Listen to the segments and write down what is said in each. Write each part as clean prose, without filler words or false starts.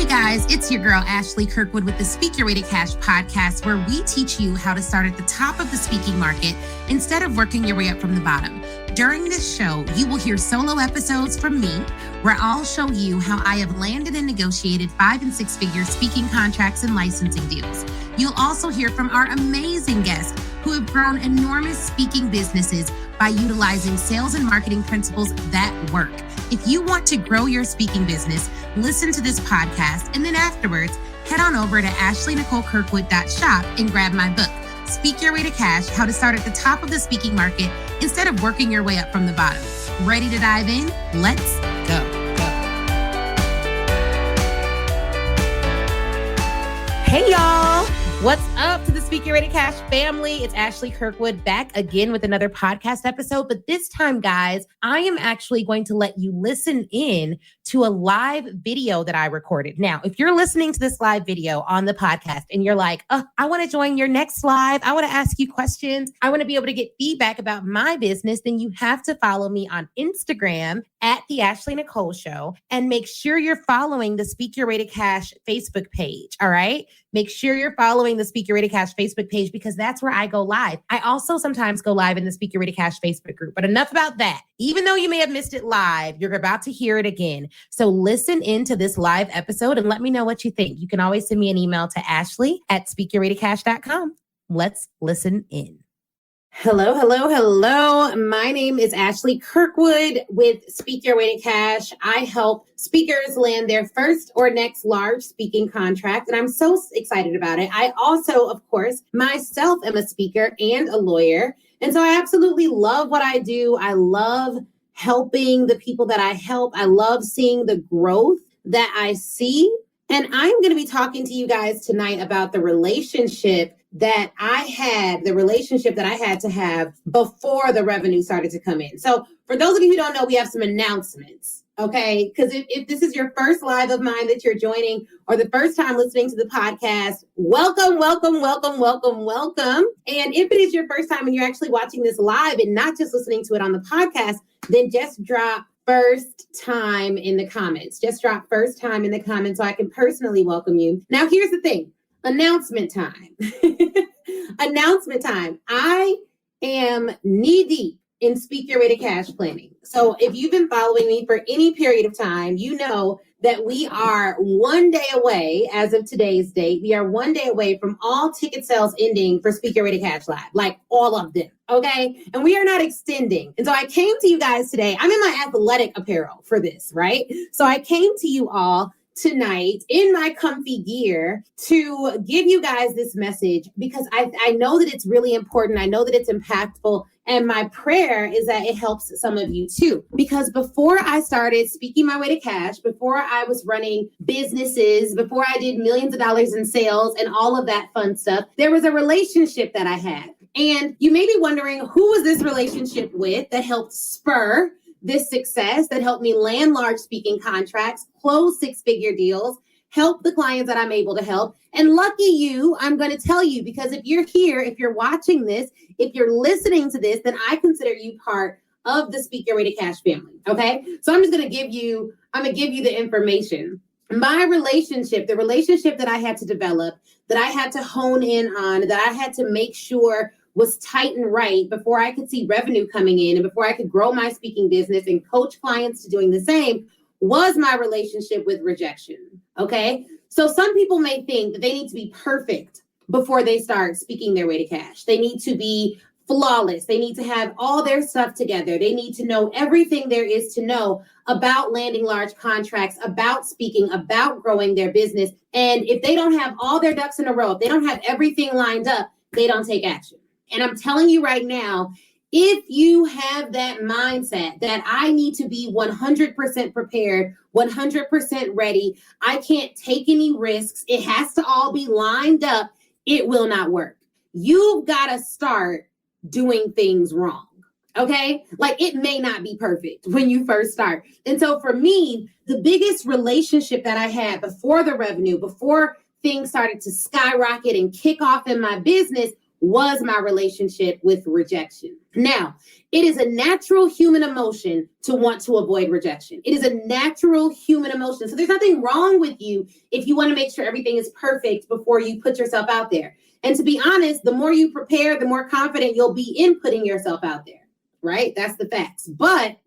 Guys, it's your girl, Ashley Kirkwood with the Speak Your Way to Cash podcast, where we teach you how to start at the top of the speaking market instead of working your way up from the bottom. During this show, you will hear solo episodes from me, where I'll show you how I have landed and negotiated 5- and 6-figure speaking contracts and licensing deals. You'll also hear from our amazing guests who have grown enormous speaking businesses by utilizing sales and marketing principles that work. If you want to grow your speaking business, listen to this podcast, and then afterwards, head on over to ashleynicolekirkwood.shop and grab my book, Speak Your Way to Cash, How to Start at the Top of the Speaking Market instead of working your way up from the bottom. Ready to dive in? Let's go. Hey, y'all. What's up to the Speak Your Way to Cash family? It's Ashley Kirkwood back again with another podcast episode. But this time, guys, I am actually going to let you listen in to a live video that I recorded. Now, if you're listening to this live video on the podcast and you're like, I want to join your next live, I want to ask you questions, I want to be able to get feedback about my business, then you have to follow me on Instagram at the Ashley Nicole Show, and make sure you're following the Speak Your Way to Cash Facebook page. All right. Make sure you're following the Speak Your Way to Cash Facebook page because that's where I go live. I also sometimes go live in the Speak Your Way to Cash Facebook group, but enough about that. Even though you may have missed it live, you're about to hear it again. So listen into this live episode and let me know what you think. You can always send me an email to ashley@speakyourwaytocash.com. Let's listen in. Hello. My name is Ashley Kirkwood with Speak Your Way to Cash. I help speakers land their first or next large speaking contract, and I'm so excited about it. I also, of course, myself am a speaker and a lawyer, and so I absolutely love what I do. I love helping the people that I help. I love seeing the growth that I see, and I'm going to be talking to you guys tonight about the relationship that I had to have before the revenue started to come in. So for those of you who don't know, we have some announcements, okay? Because if this is your first live of mine that you're joining or the first time listening to the podcast, welcome. And if it is your first time and you're actually watching this live and not just listening to it on the podcast, then just drop first time in the comments. Just drop first time in the comments so I can personally welcome you. Now, here's the thing. Announcement time. Announcement time. I am knee deep in Speak Your Way to Cash planning. So if you've been following me for any period of time, you know that we are one day away as of today's date. We are one day away from all ticket sales ending for Speak Your Way to Cash Live, like all of them. Okay. And we are not extending. And so I came to you guys today. I'm in my athletic apparel for this, right? So I came to you all tonight in my comfy gear to give you guys this message because I know that it's really important. I know that it's impactful. And my prayer is that it helps some of you too. Because before I started speaking my way to cash, before I was running businesses, before I did millions of dollars in sales and all of that fun stuff, there was a relationship that I had. And you may be wondering, who was this relationship with that helped spur this success, that helped me land large speaking contracts, close 6-figure deals, help the clients that I'm able to help. And lucky you, I'm going to tell you, because if you're here, if you're watching this, if you're listening to this, then I consider you part of the Speak Your Way to Cash family. Okay. So I'm going to give you the information. My relationship, the relationship that I had to develop, that I had to hone in on, that I had to make sure was tight and right before I could see revenue coming in and before I could grow my speaking business and coach clients to doing the same, was my relationship with rejection. Okay. So some people may think that they need to be perfect before they start speaking their way to cash. They need to be flawless. They need to have all their stuff together. They need to know everything there is to know about landing large contracts, about speaking, about growing their business. And if they don't have all their ducks in a row, if they don't have everything lined up, they don't take action. And I'm telling you right now, if you have that mindset that I need to be 100% prepared, 100% ready, I can't take any risks, it has to all be lined up, it will not work. You've got to start doing things wrong. Okay. Like it may not be perfect when you first start. And so for me, the biggest relationship that I had before the revenue, before things started to skyrocket and kick off in my business, was my relationship with rejection. Now, it is a natural human emotion to want to avoid rejection. It is a natural human emotion. So there's nothing wrong with you if you want to make sure everything is perfect before you put yourself out there. And to be honest, the more you prepare, the more confident you'll be in putting yourself out there, right? That's the facts. But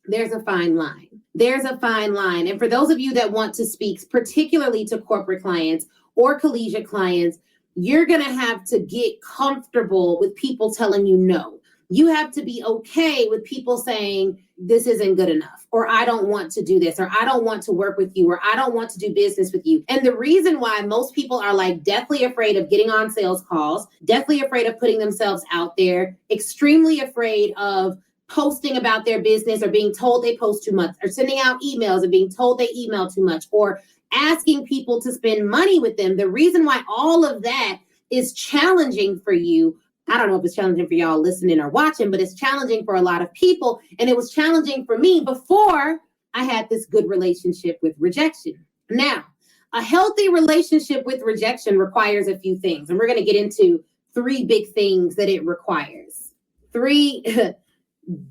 there's a fine line. There's a fine line. And for those of you that want to speak, particularly to corporate clients or collegiate clients, you're going to have to get comfortable with people telling you no. You have to be okay with people saying, this isn't good enough, or I don't want to do this, or I don't want to work with you, or I don't want to do business with you. And the reason why most people are like deathly afraid of getting on sales calls, deathly afraid of putting themselves out there, extremely afraid of posting about their business or being told they post too much, or sending out emails and being told they email too much, or asking people to spend money with them. The reason why all of that is challenging for you, I don't know if it's challenging for y'all listening or watching, but it's challenging for a lot of people. And it was challenging for me before I had this good relationship with rejection. Now, a healthy relationship with rejection requires a few things. And we're going to get into 3 big things that it requires. 3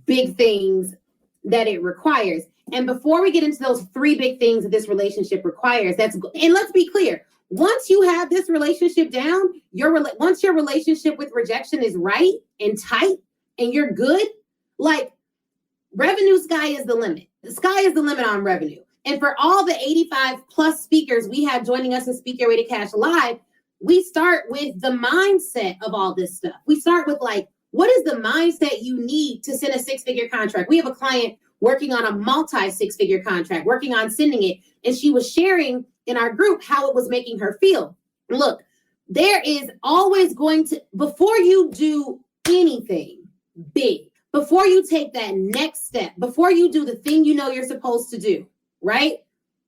big things that it requires. And before we get into those 3 big things that this relationship requires, and let's be clear, once you have this relationship down, once your relationship with rejection is right and tight and you're good, like revenue, sky is the limit. The sky is the limit on revenue. And for all the 85 plus speakers we have joining us in Speak Your Way to Cash Live, we start with the mindset of all this stuff. We start with like, what is the mindset you need to send a 6-figure contract? We have a client working on a multi-6-figure contract, working on sending it. And she was sharing in our group how it was making her feel. Look, there is always going to, before you do anything big, before you take that next step, before you do the thing you know you're supposed to do, right?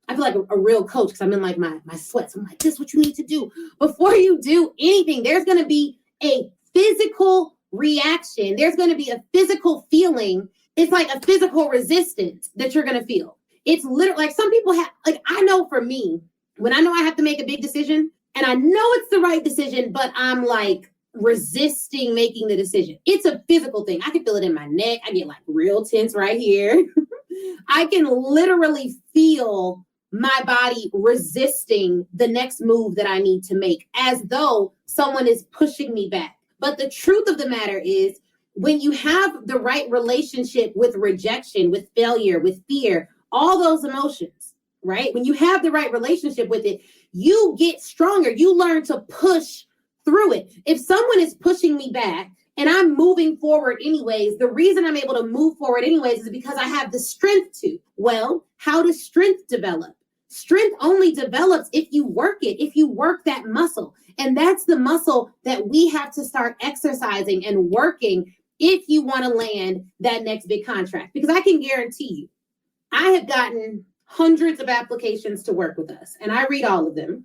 I feel like a real coach because I'm in like my sweats. I'm like, this is what you need to do. Before you do anything, there's going to be a physical reaction. There's going to be a physical feeling. It's like a physical resistance that you're going to feel. It's literally like some people have, like, I know for me, when I know I have to make a big decision and I know it's the right decision, but I'm like resisting making the decision. It's a physical thing. I can feel it in my neck. I get like real tense right here. I can literally feel my body resisting the next move that I need to make as though someone is pushing me back. But the truth of the matter is, when you have the right relationship with rejection, with failure, with fear, all those emotions, right? When you have the right relationship with it, you get stronger. You learn to push through it. If someone is pushing me back and I'm moving forward anyways, the reason I'm able to move forward anyways is because I have the strength to. Well, how does strength develop? Strength only develops if you work it, if you work that muscle. And that's the muscle that we have to start exercising and working if you want to land that next big contract. Because I can guarantee you, I have gotten hundreds of applications to work with us, and I read all of them.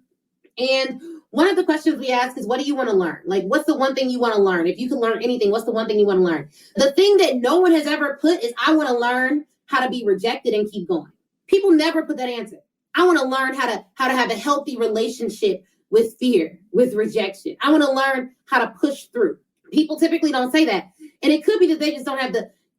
And one of the questions we ask is, what do you want to learn? Like, what's the one thing you want to learn? If you could learn anything, what's the one thing you want to learn? The thing that no one has ever put is, I want to learn how to be rejected and keep going. People never put that answer. I want to learn how to have a healthy relationship with fear, with rejection. I want to learn how to push through. People typically don't say that. And it could be that they just don't have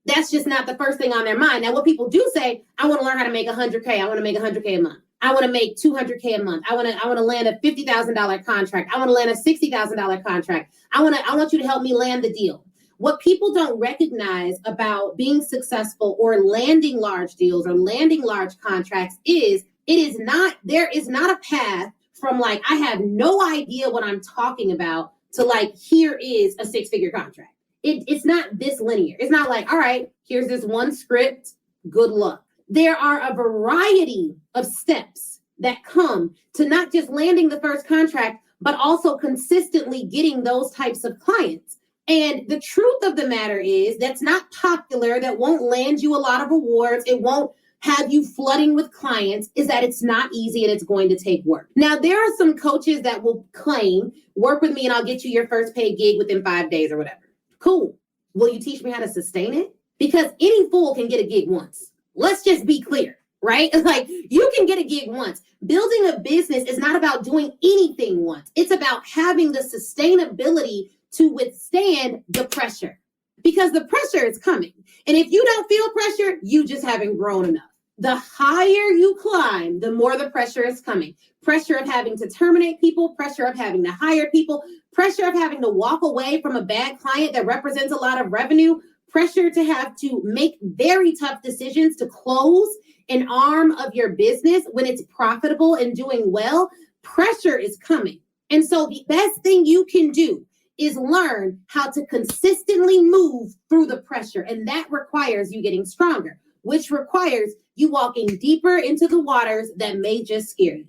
that's just not the first thing on their mind. Now, what people do say, I want to learn how to make $100K. I want to make $100K a month. I want to make $200K a month. I want to land a $50,000 contract. I want to land a $60,000 contract. I want you to help me land the deal. What people don't recognize about being successful or landing large deals or landing large contracts is there is not a path from like, I have no idea what I'm talking about to like, here is a 6-figure contract. It's not this linear. It's not like, all right, here's this one script, good luck. There are a variety of steps that come to not just landing the first contract, but also consistently getting those types of clients. And the truth of the matter is that's not popular. That won't land you a lot of awards. It won't have you flooding with clients, is that it's not easy and it's going to take work. Now, there are some coaches that will claim, work with me and I'll get you your first paid gig within 5 days or whatever. Cool. Will you teach me how to sustain it? Because any fool can get a gig once. Let's just be clear, right? It's like you can get a gig once. Building a business is not about doing anything once. It's about having the sustainability to withstand the pressure, because the pressure is coming. And if you don't feel pressure, you just haven't grown enough. The higher you climb, the more the pressure is coming. Pressure of having to terminate people, pressure of having to hire people, pressure of having to walk away from a bad client that represents a lot of revenue, pressure to have to make very tough decisions to close an arm of your business when it's profitable and doing well. Pressure is coming. And so the best thing you can do is learn how to consistently move through the pressure. And that requires you getting stronger, which requires you walking deeper into the waters that may just scare you.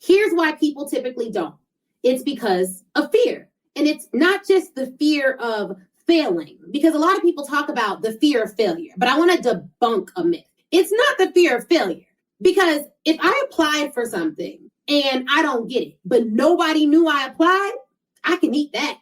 Here's why people typically don't. It's because of fear. And it's not just the fear of failing, because a lot of people talk about the fear of failure, but I want to debunk a myth. It's not the fear of failure, because if I applied for something and I don't get it, but nobody knew I applied, I can eat that.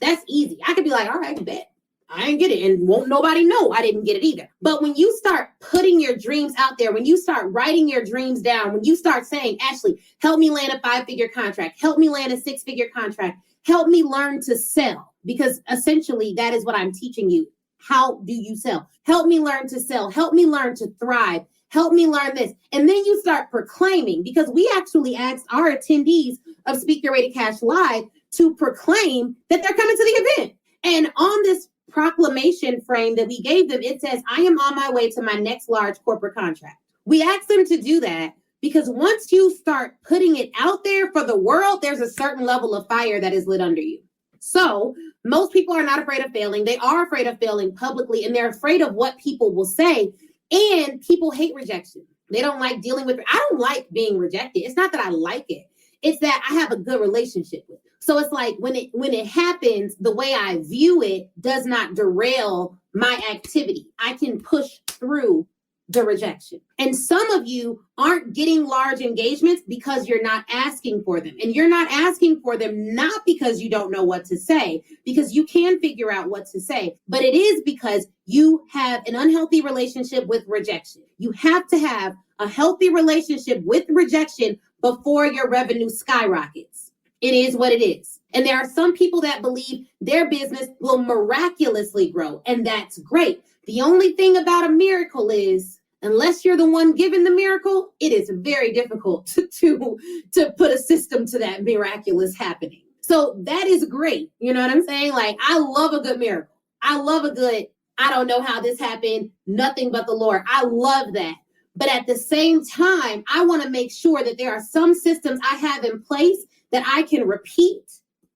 That's easy. I could be like, all right, bet I didn't get it, and won't nobody know I didn't get it either. But when you start putting your dreams out there, when you start writing your dreams down, when you start saying, Ashley, help me land a 5-figure contract, help me land a 6-figure contract, help me learn to sell, because essentially that is what I'm teaching you. How do you sell? Help me learn to sell. Help me learn to thrive. Help me learn this. And then you start proclaiming, because we actually asked our attendees of Speak Your Way to Cash Live to proclaim that they're coming to the event. And on this proclamation frame that we gave them, it says, I am on my way to my next large corporate contract. We asked them to do that because once you start putting it out there for the world, there's a certain level of fire that is lit under you. So most people are not afraid of failing. They are afraid of failing publicly, and they're afraid of what people will say. And people hate rejection. They don't like dealing with it. I don't like being rejected. It's not that I like it. It's that I have a good relationship with it. So it's like when it happens, the way I view it does not derail my activity. I can push through the rejection. And some of you aren't getting large engagements because you're not asking for them. And you're not asking for them not because you don't know what to say, because you can figure out what to say, but it is because you have an unhealthy relationship with rejection. You have to have a healthy relationship with rejection before your revenue skyrockets. It is what it is. And there are some people that believe their business will miraculously grow, and that's great. The only thing about a miracle is, unless you're the one giving the miracle, it is very difficult to put a system to that miraculous happening. So that is great. You know what I'm saying? Like, I love a good miracle. I love a good, I don't know how this happened, nothing but the Lord. I love that. But at the same time, I want to make sure that there are some systems I have in place that I can repeat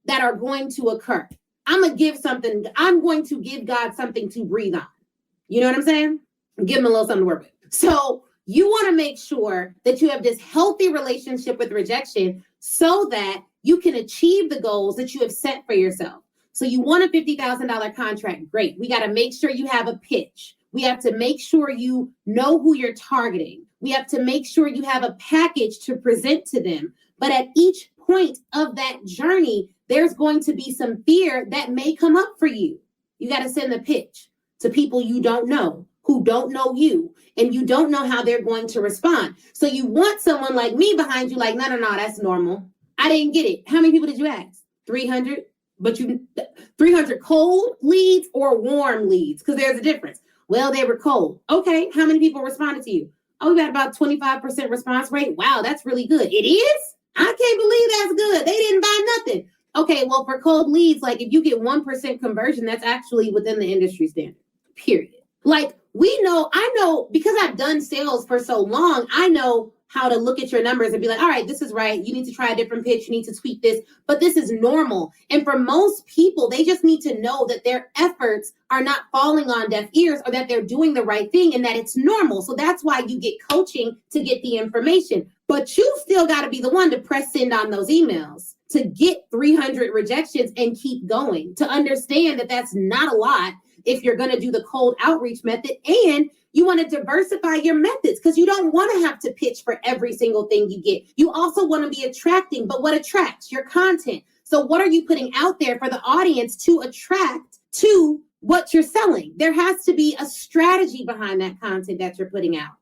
that are going to occur. I'm going to give God something to breathe on. You know what I'm saying? Give him a little something to work with. So you want to make sure that you have this healthy relationship with rejection so that you can achieve the goals that you have set for yourself. So you want a $50,000 contract. Great. We got to make sure you have a pitch. We have to make sure you know who you're targeting. We have to make sure you have a package to present to them. But at each point of that journey, there's going to be some fear that may come up for you. You got to send the pitch to people you don't know, who don't know you, and you don't know how they're going to respond. So you want someone like me behind you, like, no, that's normal. I didn't get it. How many people did you ask? 300? But 300 cold leads or warm leads? Because there's a difference. Well, they were cold. Okay, how many people responded to you? Oh, we got about 25% response rate. Wow, that's really good. It is? I can't believe that's good. They didn't buy nothing. Okay, well, for cold leads, like if you get 1% conversion, that's actually within the industry standard, period. Like I know because I've done sales for so long, I know how to look at your numbers and be like, all right, this is right. You need to try a different pitch. You need to tweak this, but this is normal. And for most people, they just need to know that their efforts are not falling on deaf ears or that they're doing the right thing and that it's normal. So that's why you get coaching to get the information, but you still got to be the one to press send on those emails to get 300 rejections and keep going, to understand that that's not a lot if you're going to do the cold outreach method. And you want to diversify your methods because you don't want to have to pitch for every single thing you get. You also want to be attracting, but what attracts? Your content. So what are you putting out there for the audience to attract to what you're selling? There has to be a strategy behind that content that you're putting out.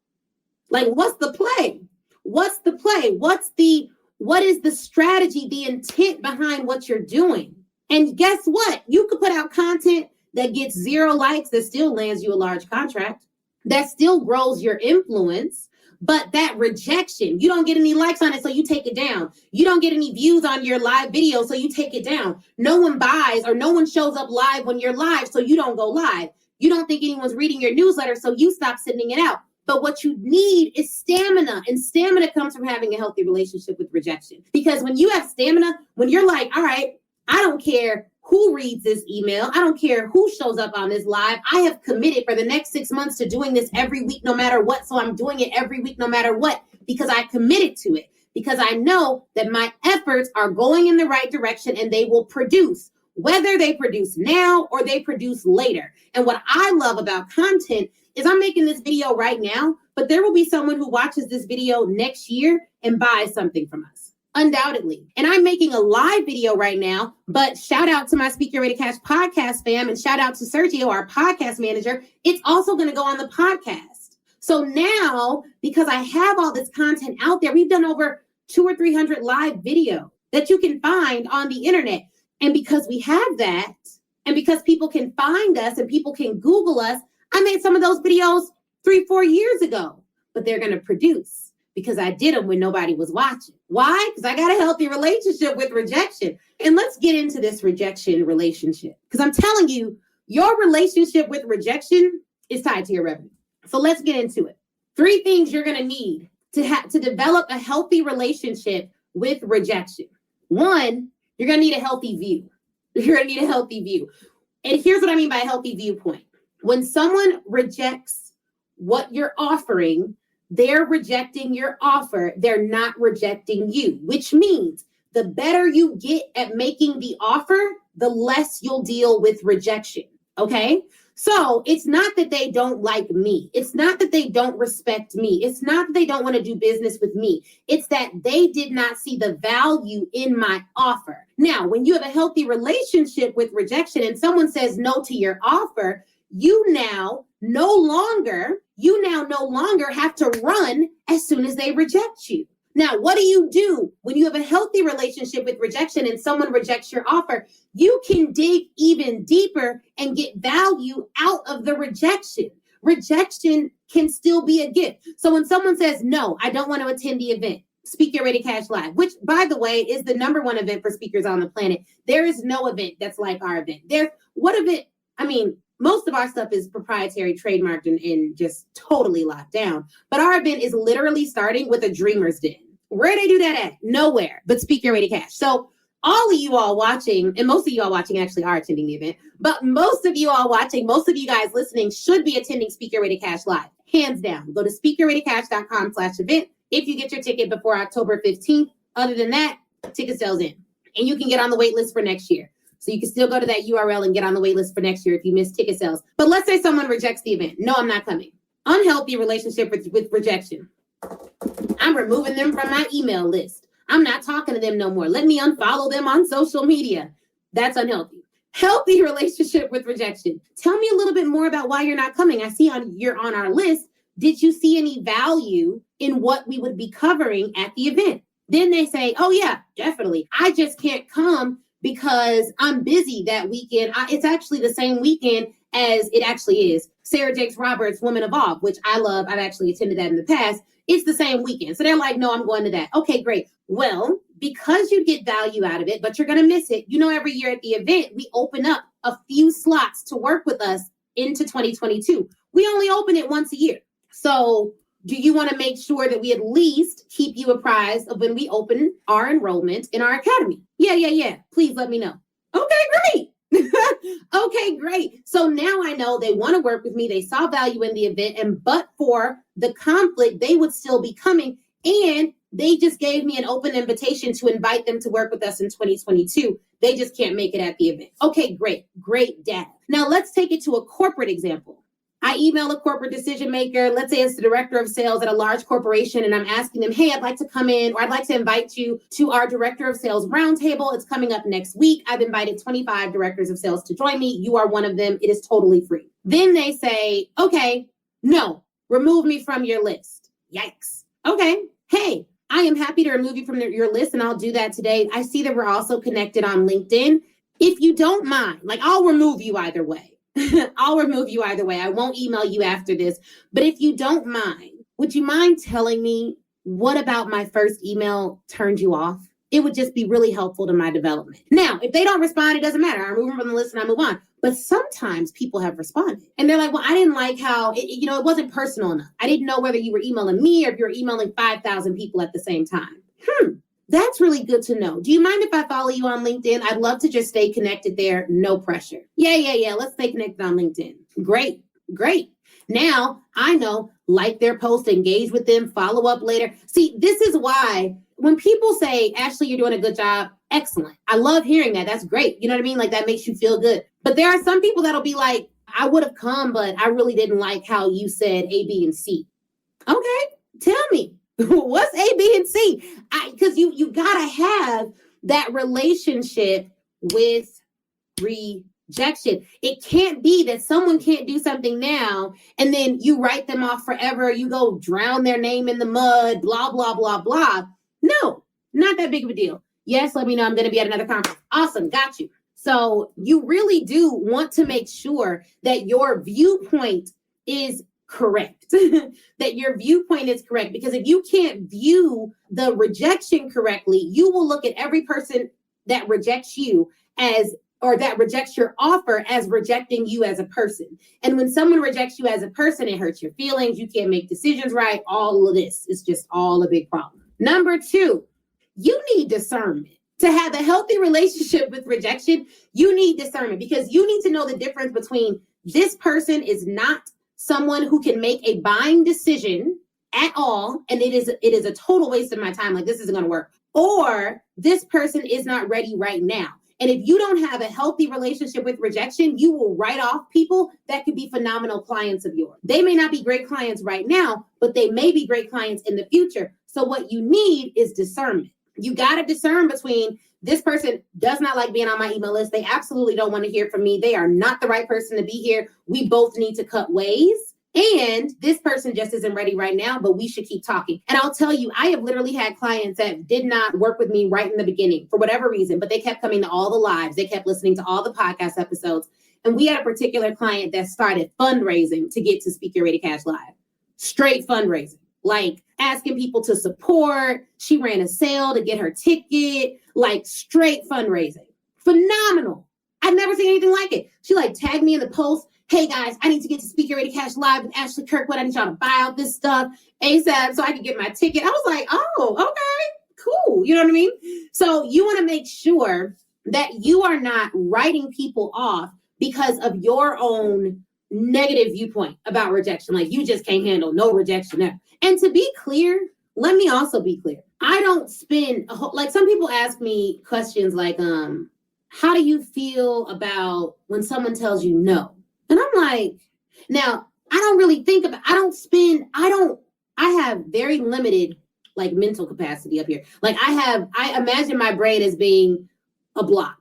Like, what's the play? What's the play? What is the strategy, the intent behind what you're doing? And guess what? You could put out content that gets 0 likes, that still lands you a large contract, that still grows your influence. But that rejection, you don't get any likes on it, so you take it down. You don't get any views on your live video, so you take it down. No one buys or no one shows up live when you're live, so you don't go live. You don't think anyone's reading your newsletter, so you stop sending it out. But what you need is stamina. And stamina comes from having a healthy relationship with rejection. Because when you have stamina, when you're like, all right, I don't care who reads this email. I don't care who shows up on this live. I have committed for the next 6 months to doing this every week, no matter what. So I'm doing it every week, no matter what, because I committed to it, because I know that my efforts are going in the right direction and they will produce, whether they produce now or they produce later. And what I love about content is I'm making this video right now, but there will be someone who watches this video next year and buys something from us. Undoubtedly. And I'm making a live video right now, but shout out to my Speak Your Way to Cash podcast fam, and shout out to Sergio, our podcast manager. It's also going to go on the podcast. So now, because I have all this content out there, we've done over 200 or 300 live video that you can find on the internet. And because we have that, and because people can find us and people can Google us, I made some of those videos 3-4 years ago, but they're going to produce, because I did them when nobody was watching. Why? Because I got a healthy relationship with rejection. And let's get into this rejection relationship, because I'm telling you, your relationship with rejection is tied to your revenue. So let's get into it. 3 things you're going to need to develop a healthy relationship with rejection. 1, you're going to need a healthy view. You're going to need a healthy view. And here's what I mean by a healthy viewpoint. When someone rejects what you're offering, they're rejecting your offer. They're not rejecting you, which means the better you get at making the offer, the less you'll deal with rejection. Okay? So it's not that they don't like me. It's not that they don't respect me. It's not that they don't want to do business with me. It's that they did not see the value in my offer. Now, when you have a healthy relationship with rejection and someone says no to your offer, you now no longer have to run as soon as they reject you. Now, what do you do when you have a healthy relationship with rejection and someone rejects your offer? You can dig even deeper and get value out of the rejection. Rejection can still be a gift. So when someone says, no, I don't want to attend the event, Speak Your Way to Cash Live, which, by the way, is the #1 event for speakers on the planet. There is no event that's like our event. Most of our stuff is proprietary, trademarked, and just totally locked down. But our event is literally starting with a dreamer's den. Where they do that at? Nowhere, but Speak Your Way to Cash. So all of you all watching, and most of you all watching actually are attending the event, but most of you all watching, most of you guys listening should be attending Speak Your Way to Cash Live. Hands down. Go to speakyourwaytocash.com/event if you get your ticket before October 15th. Other than that, ticket sales in. And you can get on the wait list for next year. So you can still go to that URL and get on the wait list for next year if you miss ticket sales. But let's say someone rejects the event. No, I'm not coming. Unhealthy relationship with rejection. I'm removing them from my email list. I'm not talking to them no more. Let me unfollow them on social media. That's unhealthy. Healthy relationship with rejection. Tell me a little bit more about why you're not coming. I see you're on our list. Did you see any value in what we would be covering at the event? Then they say, oh yeah, definitely. I just can't come because I'm busy that weekend. It's actually the same weekend as it actually is Sarah Jakes Roberts' Women Evolve, which I love. I've actually attended that in the past. It's the same weekend. So they're like, no, I'm going to that. Okay, great. Well, because you get value out of it, but you're going to miss it. Every year at the event, we open up a few slots to work with us into 2022. We only open it once a year. So do you want to make sure that we at least keep you apprised of when we open our enrollment in our academy? Yeah. Please let me know. Okay, great. Okay, great. So now I know they want to work with me. They saw value in the event, but for the conflict, they would still be coming. And they just gave me an open invitation to invite them to work with us in 2022. They just can't make it at the event. Okay, great data. Now let's take it to a corporate example. I email a corporate decision maker. Let's say it's the director of sales at a large corporation, and I'm asking them, hey, I'd like to come in, or I'd like to invite you to our director of sales roundtable. It's coming up next week. I've invited 25 directors of sales to join me. You are one of them. It is totally free. Then they say, okay, no, remove me from your list. Yikes. Okay. Hey, I am happy to remove you from your list, and I'll do that today. I see that we're also connected on LinkedIn. If you don't mind, like I'll remove you either way. I'll remove you either way. I won't email you after this. But if you don't mind, would you mind telling me what about my first email turned you off? It would just be really helpful to my development. Now, if they don't respond, it doesn't matter. I remove them from the list and I move on. But sometimes people have responded and they're like, well, I didn't like how, it wasn't personal enough. I didn't know whether you were emailing me or if you were emailing 5,000 people at the same time. That's really good to know. Do you mind if I follow you on LinkedIn? I'd love to just stay connected there. No pressure. Yeah. Let's stay connected on LinkedIn. Great. Now I know, like their post, engage with them, follow up later. See, this is why when people say, Ashley, you're doing a good job. Excellent. I love hearing that. That's great. You know what I mean? Like that makes you feel good. But there are some people that'll be like, I would have come, but I really didn't like how you said A, B, and C. Okay. Tell me. What's A, B, and C? Because you gotta have that relationship with rejection. It can't be that someone can't do something now and then you write them off forever. You go drown their name in the mud, blah, blah, blah, blah. No, not that big of a deal. Yes, let me know. I'm going to be at another conference. Awesome. Got you. So you really do want to make sure that your viewpoint is correct, that your viewpoint is correct, because if you can't view the rejection correctly, you will look at every person that rejects you or that rejects your offer as rejecting you as a person. And when someone rejects you as a person, it hurts your feelings. You can't make decisions right. All of this is just all a big problem. Number 2, you need discernment. To have a healthy relationship with rejection, you need discernment, because you need to know the difference between this person is not someone who can make a buying decision at all, and it is a total waste of my time, like this isn't going to work, or this person is not ready right now. And if you don't have a healthy relationship with rejection, you will write off people that could be phenomenal clients of yours. They may not be great clients right now, but they may be great clients in the future. So what you need is discernment. You got to discern between this person does not like being on my email list. They absolutely don't want to hear from me. They are not the right person to be here. We both need to cut ways. And this person just isn't ready right now, but we should keep talking. And I'll tell you, I have literally had clients that did not work with me right in the beginning for whatever reason, but they kept coming to all the lives. They kept listening to all the podcast episodes. And we had a particular client that started fundraising to get to Speak Your Way to Cash Live. Straight fundraising, like asking people to support. She ran a sale to get her ticket, like straight fundraising. Phenomenal. I've never seen anything like it. She like tagged me in the post. Hey guys, I need to get to Speak Your Way to Cash Live with Ashley Kirkwood. I need y'all to buy out this stuff ASAP so I can get my ticket. I was like, oh, okay, cool. You know what I mean? So you want to make sure that you are not writing people off because of your own negative viewpoint about rejection. Like you just can't handle no rejection there. And to be clear, let me also be clear. I don't spend like some people ask me questions like, how do you feel about when someone tells you no? And I'm like, now I don't really think about, I have very limited like mental capacity up here. Like I imagine my brain as being a block,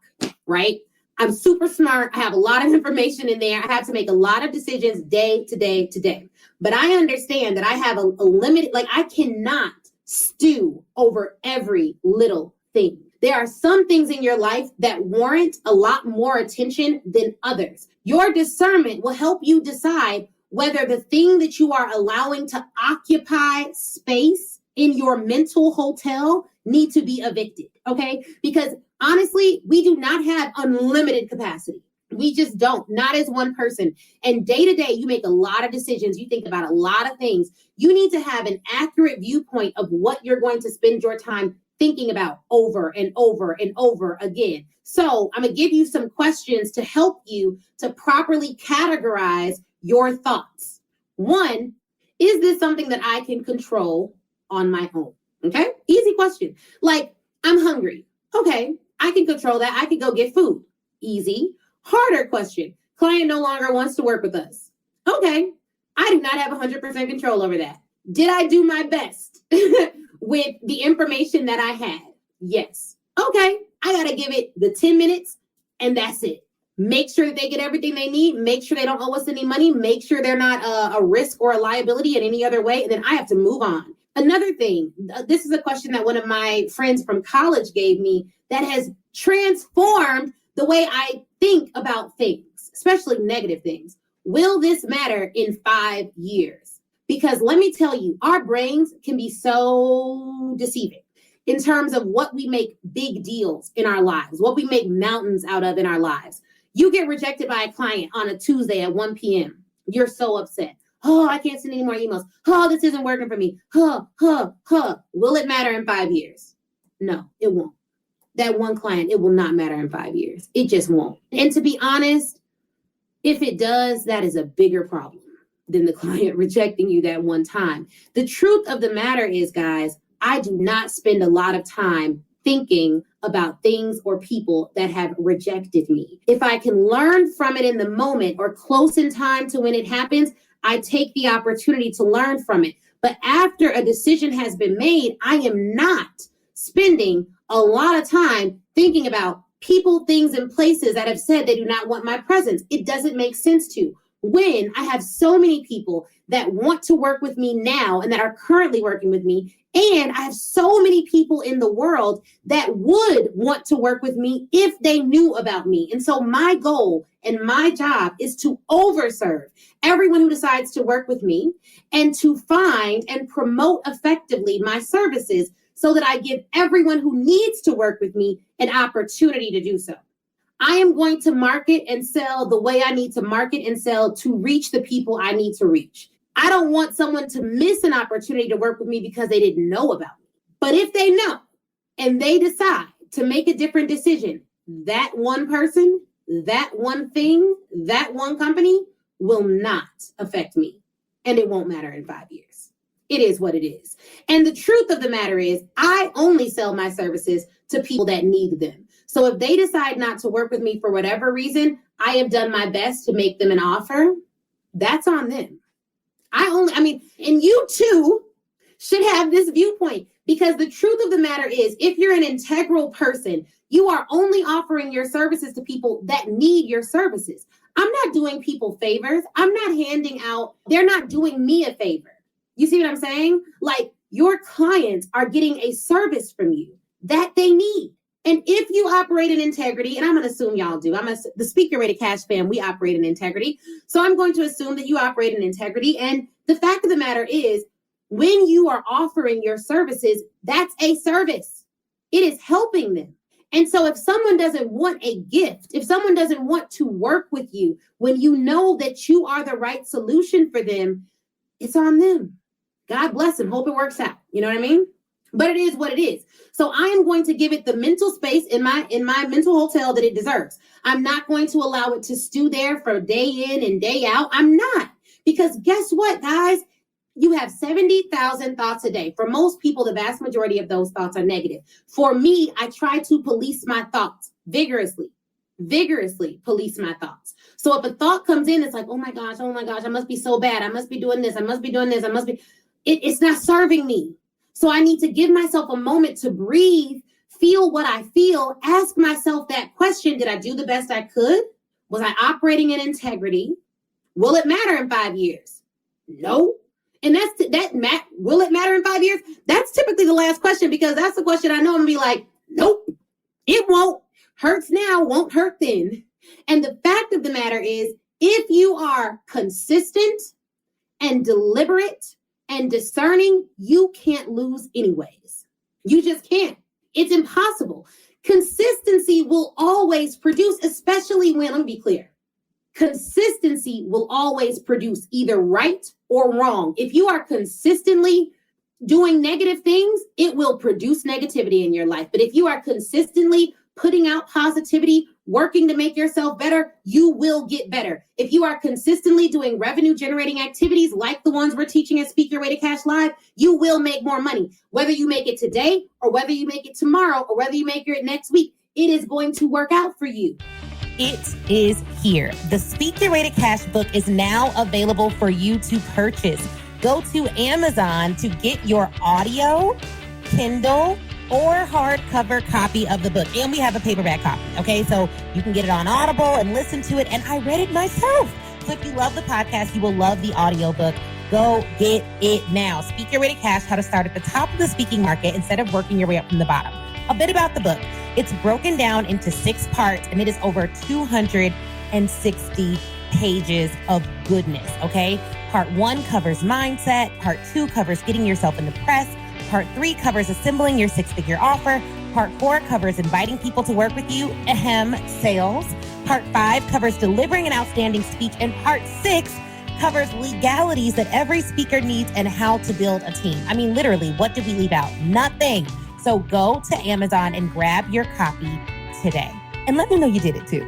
right? I'm super smart. I have a lot of information in there. I have to make a lot of decisions day to day to day. But I understand that I have a limited, like I cannot stew over every little thing. There are some things in your life that warrant a lot more attention than others. Your discernment will help you decide whether the thing that you are allowing to occupy space in your mental hotel need to be evicted, okay? Because honestly, we do not have unlimited capacity. We just don't, not as one person. And day to day, you make a lot of decisions. You think about a lot of things. You need to have an accurate viewpoint of what you're going to spend your time thinking about over and over and over again. So I'm going to give you some questions to help you to properly categorize your thoughts. 1, is this something that I can control on my own? Okay, easy question. Like, I'm hungry. Okay, I can control that. I can go get food. Easy. Harder question. Client no longer wants to work with us. Okay, I do not have 100% control over that. Did I do my best with the information that I had? Yes. Okay, I got to give it the 10 minutes and that's it. Make sure that they get everything they need. Make sure they don't owe us any money. Make sure they're not a risk or a liability in any other way. And then I have to move on. Another thing, this is a question that one of my friends from college gave me that has transformed the the way I think about things, especially negative things. Will this matter in 5 years? Because let me tell you, our brains can be so deceiving in terms of what we make big deals in our lives, what we make mountains out of in our lives. You get rejected by a client on a Tuesday at 1 p.m. You're so upset. Oh, I can't send any more emails. Oh, this isn't working for me. Will it matter in 5 years? No, it won't. That one client, it will not matter in 5 years. It just won't. And to be honest, if it does, that is a bigger problem than the client rejecting you that one time. The truth of the matter is, guys, I do not spend a lot of time thinking about things or people that have rejected me. If I can learn from it in the moment or close in time to when it happens, I take the opportunity to learn from it. But after a decision has been made, I am not spending a lot of time thinking about people, things, and places that have said they do not want my presence. It doesn't make sense to. When I have so many people that want to work with me now and that are currently working with me, and I have so many people in the world that would want to work with me if they knew about me. And so my goal and my job is to overserve everyone who decides to work with me and to find and promote effectively my services so that I give everyone who needs to work with me an opportunity to do so. I am going to market and sell the way I need to market and sell to reach the people I need to reach. I don't want someone to miss an opportunity to work with me because they didn't know about me. But if they know and they decide to make a different decision, that one person, that one thing, that one company will not affect me. And it won't matter in 5 years. It is what it is. And the truth of the matter is, I only sell my services to people that need them. So if they decide not to work with me for whatever reason, I have done my best to make them an offer. That's on them. And you too should have this viewpoint, because the truth of the matter is, if you're an integral person, you are only offering your services to people that need your services. I'm not doing people favors. I'm not handing out, they're not doing me a favor. You see what I'm saying? Like, your clients are getting a service from you that they need. And if you operate in integrity, and I'm going to assume y'all do, the Speaker Rated Cash fam, we operate in integrity. So I'm going to assume that you operate in integrity. And the fact of the matter is, when you are offering your services, that's a service. It is helping them. And so if someone doesn't want a gift, if someone doesn't want to work with you, when you know that you are the right solution for them, it's on them. God bless them. Hope it works out. You know what I mean? But it is what it is. So I am going to give it the mental space in my mental hotel that it deserves. I'm not going to allow it to stew there for day in and day out. I'm not. Because guess what, guys? You have 70,000 thoughts a day. For most people, the vast majority of those thoughts are negative. For me, I try to police my thoughts vigorously police my thoughts. So if a thought comes in, it's like, oh my gosh, I must be so bad. I must be doing this. It's not serving me. So I need to give myself a moment to breathe, feel what I feel, ask myself that question. Did I do the best I could? Was I operating in integrity? Will it matter in 5 years? No. And will it matter in 5 years? That's typically the last question, because that's the question I know I'm gonna be like, nope, it won't. Hurts now, won't hurt then. And the fact of the matter is, if you are consistent and deliberate and discerning, you can't lose anyways. You just can't. It's impossible. Consistency will always produce, especially when, let me be clear, consistency will always produce either right or wrong. If you are consistently doing negative things, it will produce negativity in your life. But if you are consistently putting out positivity, working to make yourself better, you will get better. If you are consistently doing revenue generating activities like the ones we're teaching at Speaker Rated Cash Live, you will make more money. Whether you make it today or whether you make it tomorrow or whether you make it next week, it is going to work out for you. It is here. The Speaker Rated Cash book is now available for you to purchase. Go to Amazon to get your audio, Kindle, or hardcover copy of the book. And we have a paperback copy, okay? So you can get it on Audible and listen to it. And I read it myself. So if you love the podcast, you will love the audiobook. Go get it now. Speaker Rated Cash, how to start at the top of the speaking market instead of working your way up from the bottom. A bit about the book. It's broken down into 6 parts, and it is over 260 pages of goodness, okay? Part 1 covers mindset. Part 2 covers getting yourself in the press. Part 3 covers assembling your 6-figure offer. Part 4 covers inviting people to work with you, sales. Part 5 covers delivering an outstanding speech. And Part 6 covers legalities that every speaker needs and how to build a team. I mean, literally, what did we leave out? Nothing. So go to Amazon and grab your copy today. And let me know you did it too.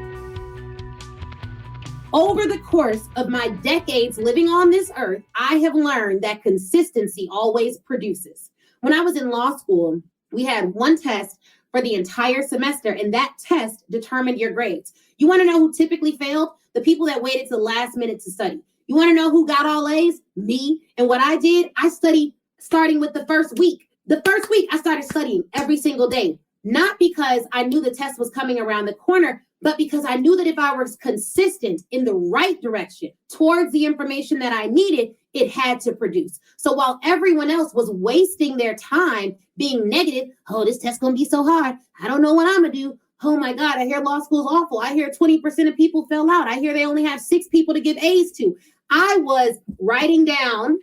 Over the course of my decades living on this earth, I have learned that consistency always produces. When I was in law school, we had one test for the entire semester, and that test determined your grades. You want to know who typically failed? The people that waited to the last minute to study. You want to know who got all A's? Me. And what I did, I studied starting with the first week. The first week, I started studying every single day, not because I knew the test was coming around the corner, but because I knew that if I was consistent in the right direction towards the information that I needed, it had to produce. So while everyone else was wasting their time being negative, oh, this test's going to be so hard. I don't know what I'm going to do. Oh my God, I hear law school's awful. I hear 20% of people fell out. I hear they only have 6 people to give A's to. I was writing down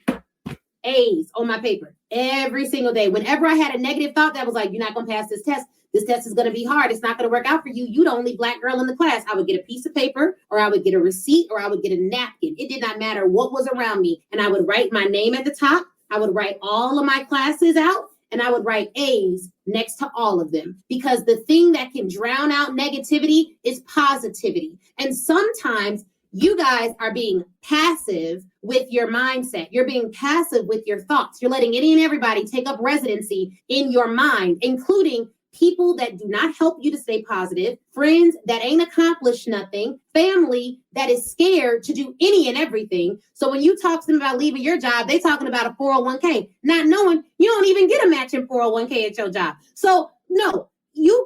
A's on my paper every single day. Whenever I had a negative thought that was like, you're not going to pass this test is going to be hard. It's not going to work out for you. You're the only Black girl in the class. I would get a piece of paper, or I would get a receipt, or I would get a napkin. It did not matter what was around me. And I would write my name at the top. I would write all of my classes out, and I would write A's next to all of them, because the thing that can drown out negativity is positivity. And sometimes you guys are being passive with your mindset. You're being passive with your thoughts. You're letting any and everybody take up residency in your mind, including people that do not help you to stay positive, friends that ain't accomplished nothing, family that is scared to do any and everything. So when you talk to them about leaving your job, they talking about a 401k, not knowing you don't even get a matching 401k at your job. So no, you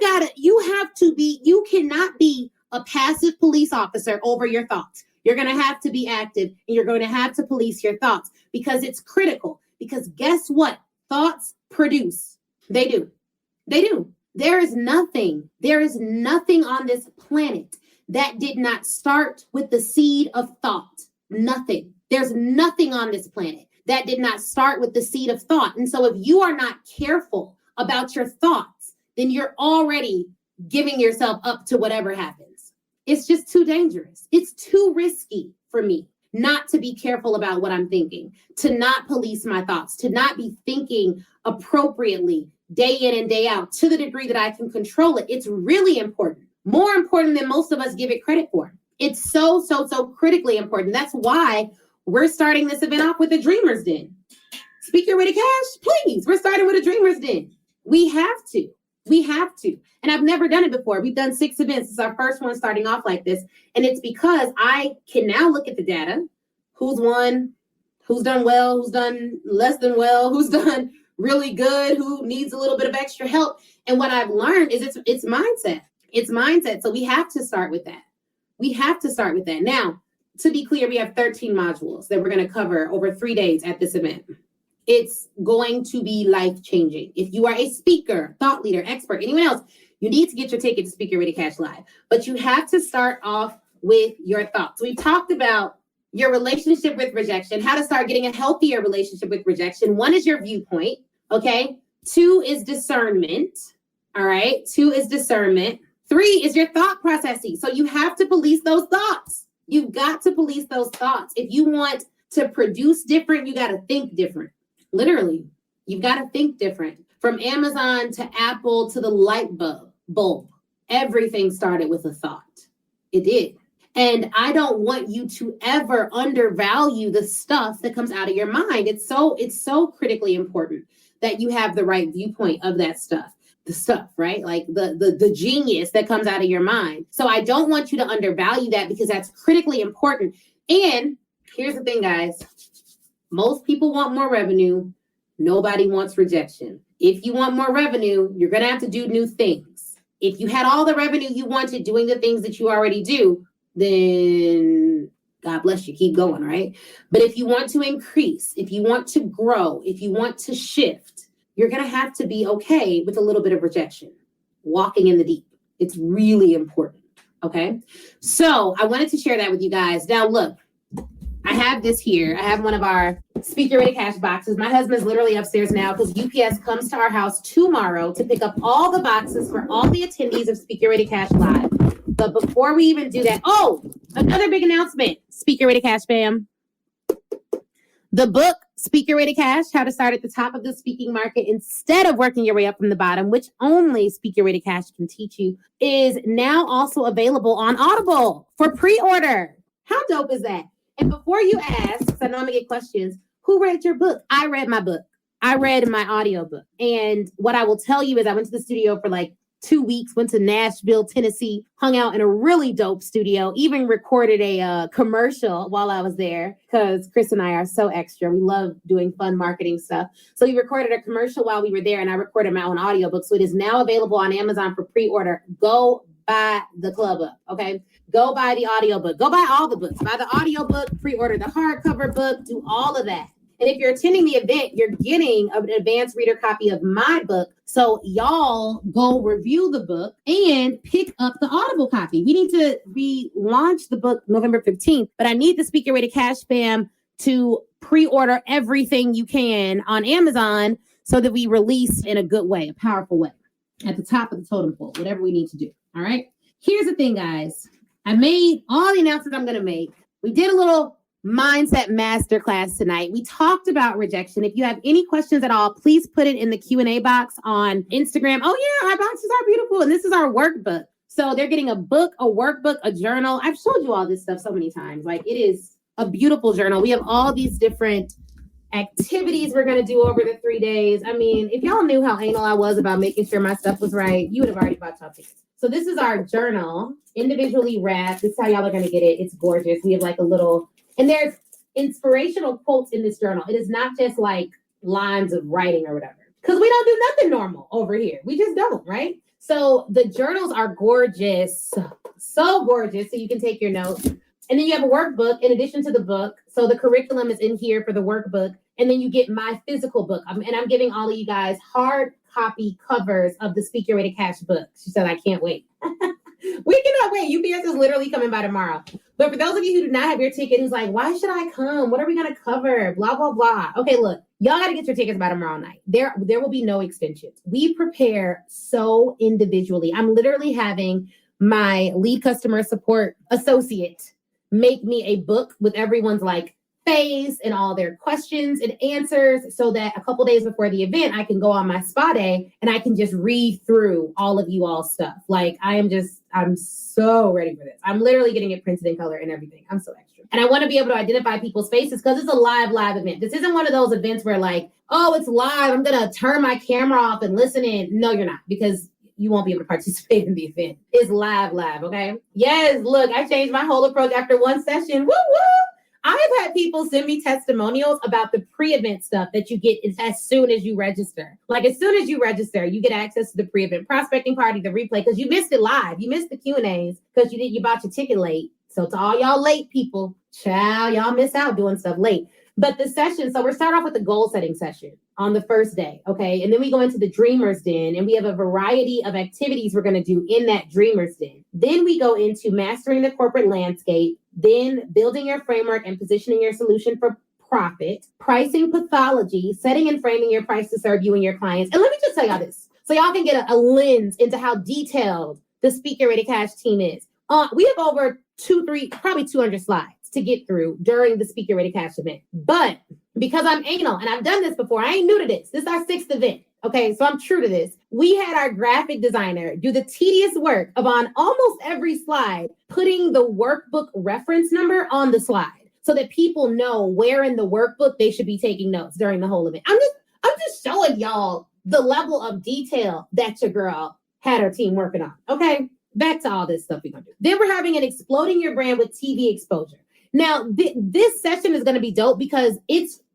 cannot be a passive police officer over your thoughts. You're going to have to be active, and you're going to have to police your thoughts, because it's critical. Because guess what? Thoughts produce. They do. They do. There is nothing on this planet that did not start with the seed of thought. Nothing. There's nothing on this planet that did not start with the seed of thought. And so if you are not careful about your thoughts, then you're already giving yourself up to whatever happens. It's just too dangerous. It's too risky for me not to be careful about what I'm thinking, to not police my thoughts, to not be thinking appropriately day in and day out to the degree that I can control it. It's really important, more important than most of us give it credit for. It's so critically important. That's why we're starting this event off with a Dreamer's Den. Speak your way to cash, please. We're starting with a Dreamer's Den. We have to. And I've never done it before. We've done 6 events. It's our first one starting off like this. And it's because I can now look at the data. Who's won, who's done well, who's done less than well, who's done really good, who needs a little bit of extra help. And what I've learned is it's mindset. It's mindset. So we have to start with that. Now, to be clear, we have 13 modules that we're going to cover over 3 days at this event. It's going to be life-changing. If you are a speaker, thought leader, expert, anyone else, you need to get your ticket to Speak Your Way to Cash Live. But you have to start off with your thoughts. We've talked about your relationship with rejection, how to start getting a healthier relationship with rejection. 1 is your viewpoint, okay? 2 is discernment, all right? 2 is discernment. 3 is your thought processes. So you have to police those thoughts. You've got to police those thoughts. If you want to produce different, you got to think different. Literally, you've got to think different. From Amazon to Apple to the light bulb, everything started with a thought. It did. And I don't want you to ever undervalue the stuff that comes out of your mind. It's so critically important that you have the right viewpoint of that stuff. The stuff, right? Like the genius that comes out of your mind. So I don't want you to undervalue that, because that's critically important. And here's the thing, guys. Most people want more revenue. Nobody wants rejection. If you want more revenue, you're going to have to do new things. If you had all the revenue you wanted doing the things that you already do, then God bless you, keep going, right? But if you want to increase, if you want to grow, if you want to shift, you're going to have to be okay with a little bit of rejection. walking in the deep. It's really important. Okay. So I wanted to share that with you guys. Now, look, I have this here. I have one of our Speaker Ready Cash boxes. My husband's literally upstairs now because UPS comes to our house tomorrow to pick up all the boxes for all the attendees of Speaker Ready Cash Live. But before we even do that, another big announcement, Speaker Ready Cash fam. The book, Speaker Ready Cash, How to Start at the Top of the Speaking Market Instead of Working Your Way Up from the Bottom, which only Speaker Ready Cash can teach you, is now also available on Audible for pre-order. How dope is that? And before you ask, because I know I'm going to get questions, who read your book? I read my book. I read my audiobook. And what I will tell you is I went to the studio for like 2 weeks, went to Nashville, Tennessee, hung out in a really dope studio, even recorded a commercial while I was there because Chris and I are so extra. We love doing fun marketing stuff. So we recorded a commercial while we were there and I recorded my own audiobook. So it is now available on Amazon for pre-order. Go buy the club up, okay? Go buy the audiobook. Go buy all the books. Buy the audiobook, pre-order the hardcover book, do all of that. And if you're attending the event, you're getting an advanced reader copy of my book. So y'all go review the book and pick up the Audible copy. We need to relaunch the book November 15th, but I need the Speaker Ready Cash fam to pre-order everything you can on Amazon so that we release in a good way, a powerful way, at the top of the totem pole, whatever we need to do. All right. Here's the thing, guys. I made all the announcements I'm going to make. We did a little mindset masterclass tonight. We talked about rejection. If you have any questions at all, please put it in the Q&A box on Instagram. Oh yeah, our boxes are beautiful. And this is our workbook. So they're getting a book, a workbook, a journal. I've showed you all this stuff so many times. Like, it is a beautiful journal. We have all these different activities we're going to do over the 3 days. I mean, if y'all knew how anal I was about making sure my stuff was right, you would have already bought y'all tickets. So this is our journal, individually wrapped. This is how y'all are going to get it. It's gorgeous. We have like a little, and there's inspirational quotes in this journal. It is not just like lines of writing or whatever, because we don't do nothing normal over here. We just don't, right? So the journals are gorgeous, so gorgeous. So you can take your notes. And then you have a workbook in addition to the book. So the curriculum is in here for the workbook. And then you get my physical book. And I'm giving all of you guys hard copy covers of the Speaker Ready Cash book. She said, I can't wait. We cannot wait. UPS is literally coming by tomorrow. But for those of you who do not have your ticket, who's like, why should I come? What are we going to cover? Blah, blah, blah. Okay, look, y'all got to get your tickets by tomorrow night. There will be no extensions. We prepare so individually. I'm literally having my lead customer support associate make me a book with everyone's like face and all their questions and answers so that a couple days before the event, I can go on my spa day and I can just read through all of you all's stuff. Like, I'm so ready for this. I'm literally getting it printed in color and everything. I'm so extra. And I want to be able to identify people's faces because it's a live event. This isn't one of those events where like, oh, it's live, I'm going to turn my camera off and listen in. No, you're not, because you won't be able to participate in the event. It's live, okay? Yes, look, I changed my whole approach after one session. Woo, woo! I've had people send me testimonials about the pre-event stuff that you get as soon as you register. Like, as soon as you register, you get access to the pre-event prospecting party, the replay, because you missed it live. You missed the Q&As because you bought your ticket late. So to all y'all late people, child, y'all miss out doing stuff late. But the session, so we're starting off with the goal setting session on the first day, okay? And then we go into the Dreamer's Den, and we have a variety of activities we're going to do in that Dreamer's Den. Then we go into mastering the corporate landscape, then building your framework and positioning your solution for profit, pricing pathology, setting and framing your price to serve you and your clients. And let me just tell y'all this, so y'all can get a lens into how detailed the Speaker Ready Cash team is. We have over 200 slides to get through during the Speaker Ready Cash event. But because I'm anal and I've done this before, I ain't new to this. This is our 6th event. Okay, so I'm true to this. We had our graphic designer do the tedious work of on almost every slide, putting the workbook reference number on the slide so that people know where in the workbook they should be taking notes during the whole event. I'm just showing y'all the level of detail that your girl had her team working on. Okay, back to all this stuff we're gonna do. Then we're having an exploding your brand with TV exposure. Now, this session is going to be dope because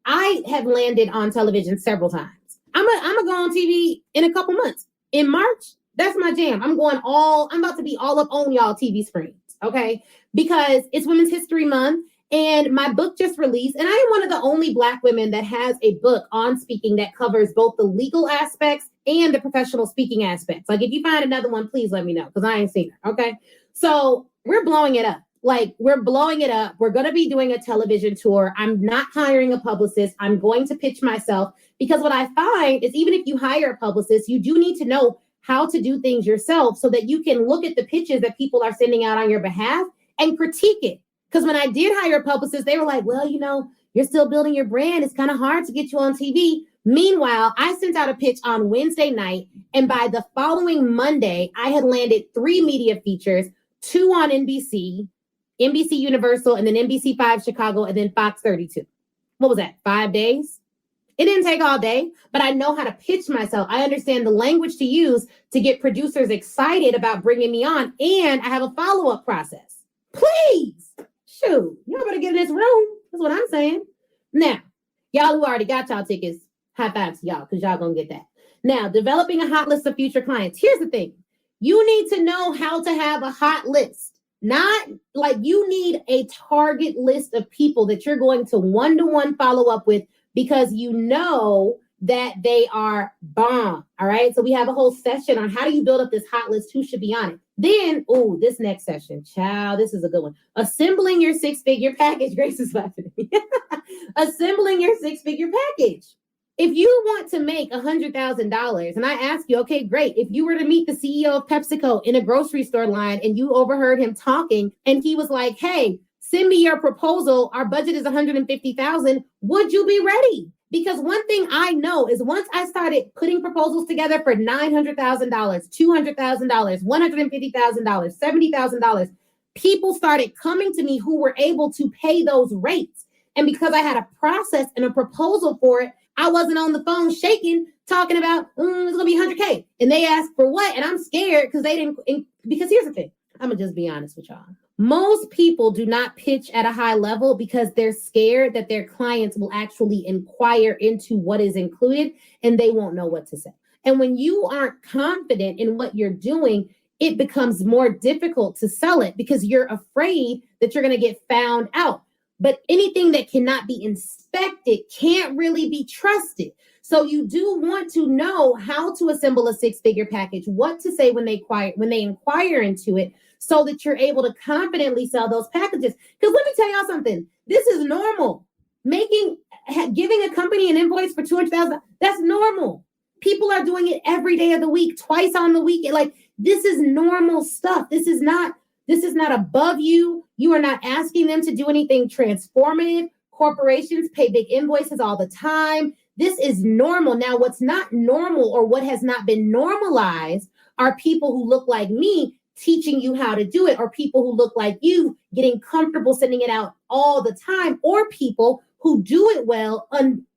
I have landed on television several times. I'm gonna go on TV in a couple months. In March, that's my jam. I'm about to be all up on y'all TV screens, okay? Because it's Women's History Month and my book just released. And I am one of the only Black women that has a book on speaking that covers both the legal aspects and the professional speaking aspects. Like if you find another one, please let me know because I ain't seen her. Okay. So we're blowing it up. Like we're blowing it up. We're going to be doing a television tour. I'm not hiring a publicist. I'm going to pitch myself because what I find is even if you hire a publicist, you do need to know how to do things yourself so that you can look at the pitches that people are sending out on your behalf and critique it. Because when I did hire a publicist, they were like, well, you know, you're still building your brand. It's kind of hard to get you on TV. Meanwhile, I sent out a pitch on Wednesday night, and by the following Monday, I had landed 3 media features, 2 on NBC, NBC Universal, and then NBC5 Chicago, and then Fox 32. What was that, 5 days? It didn't take all day, but I know how to pitch myself. I understand the language to use to get producers excited about bringing me on, and I have a follow-up process. Please, shoot, y'all better get in this room. That's what I'm saying. Now, y'all who already got y'all tickets, high five to y'all, because y'all gonna get that. Now, developing a hot list of future clients. Here's the thing. You need to know how to have a hot list. Not like you need a target list of people that you're going to one-to-one follow up with because you know that they are bomb. All right. So we have a whole session on how do you build up this hot list? Who should be on it? Then, this next session, child, this is a good one. Assembling your 6-figure package. Grace is laughing at me. Assembling your 6-figure package. If you want to make $100,000 and I ask you, okay, great. If you were to meet the CEO of PepsiCo in a grocery store line and you overheard him talking and he was like, hey, send me your proposal. Our budget is $150,000. Would you be ready? Because one thing I know is once I started putting proposals together for $900,000, $200,000, $150,000, $70,000, people started coming to me who were able to pay those rates. And because I had a process and a proposal for it, I wasn't on the phone shaking, talking about, it's going to be $100K. And they asked for what? And I'm scared because they didn't, because here's the thing. I'm going to just be honest with y'all. Most people do not pitch at a high level because they're scared that their clients will actually inquire into what is included and they won't know what to say. And when you aren't confident in what you're doing, it becomes more difficult to sell it because you're afraid that you're going to get found out. But anything that cannot be inspected can't really be trusted. So you do want to know how to assemble a 6-figure package, what to say when they inquire into it, so that you're able to confidently sell those packages. Because let me tell y'all something. This is normal. Giving a company an invoice for $200,000, that's normal. People are doing it every day of the week, twice on the week. Like, this is normal stuff. This is not above you. You are not asking them to do anything transformative. Corporations pay big invoices all the time. This is normal. Now, what's not normal or what has not been normalized are people who look like me teaching you how to do it, or people who look like you getting comfortable sending it out all the time, or people who do it well,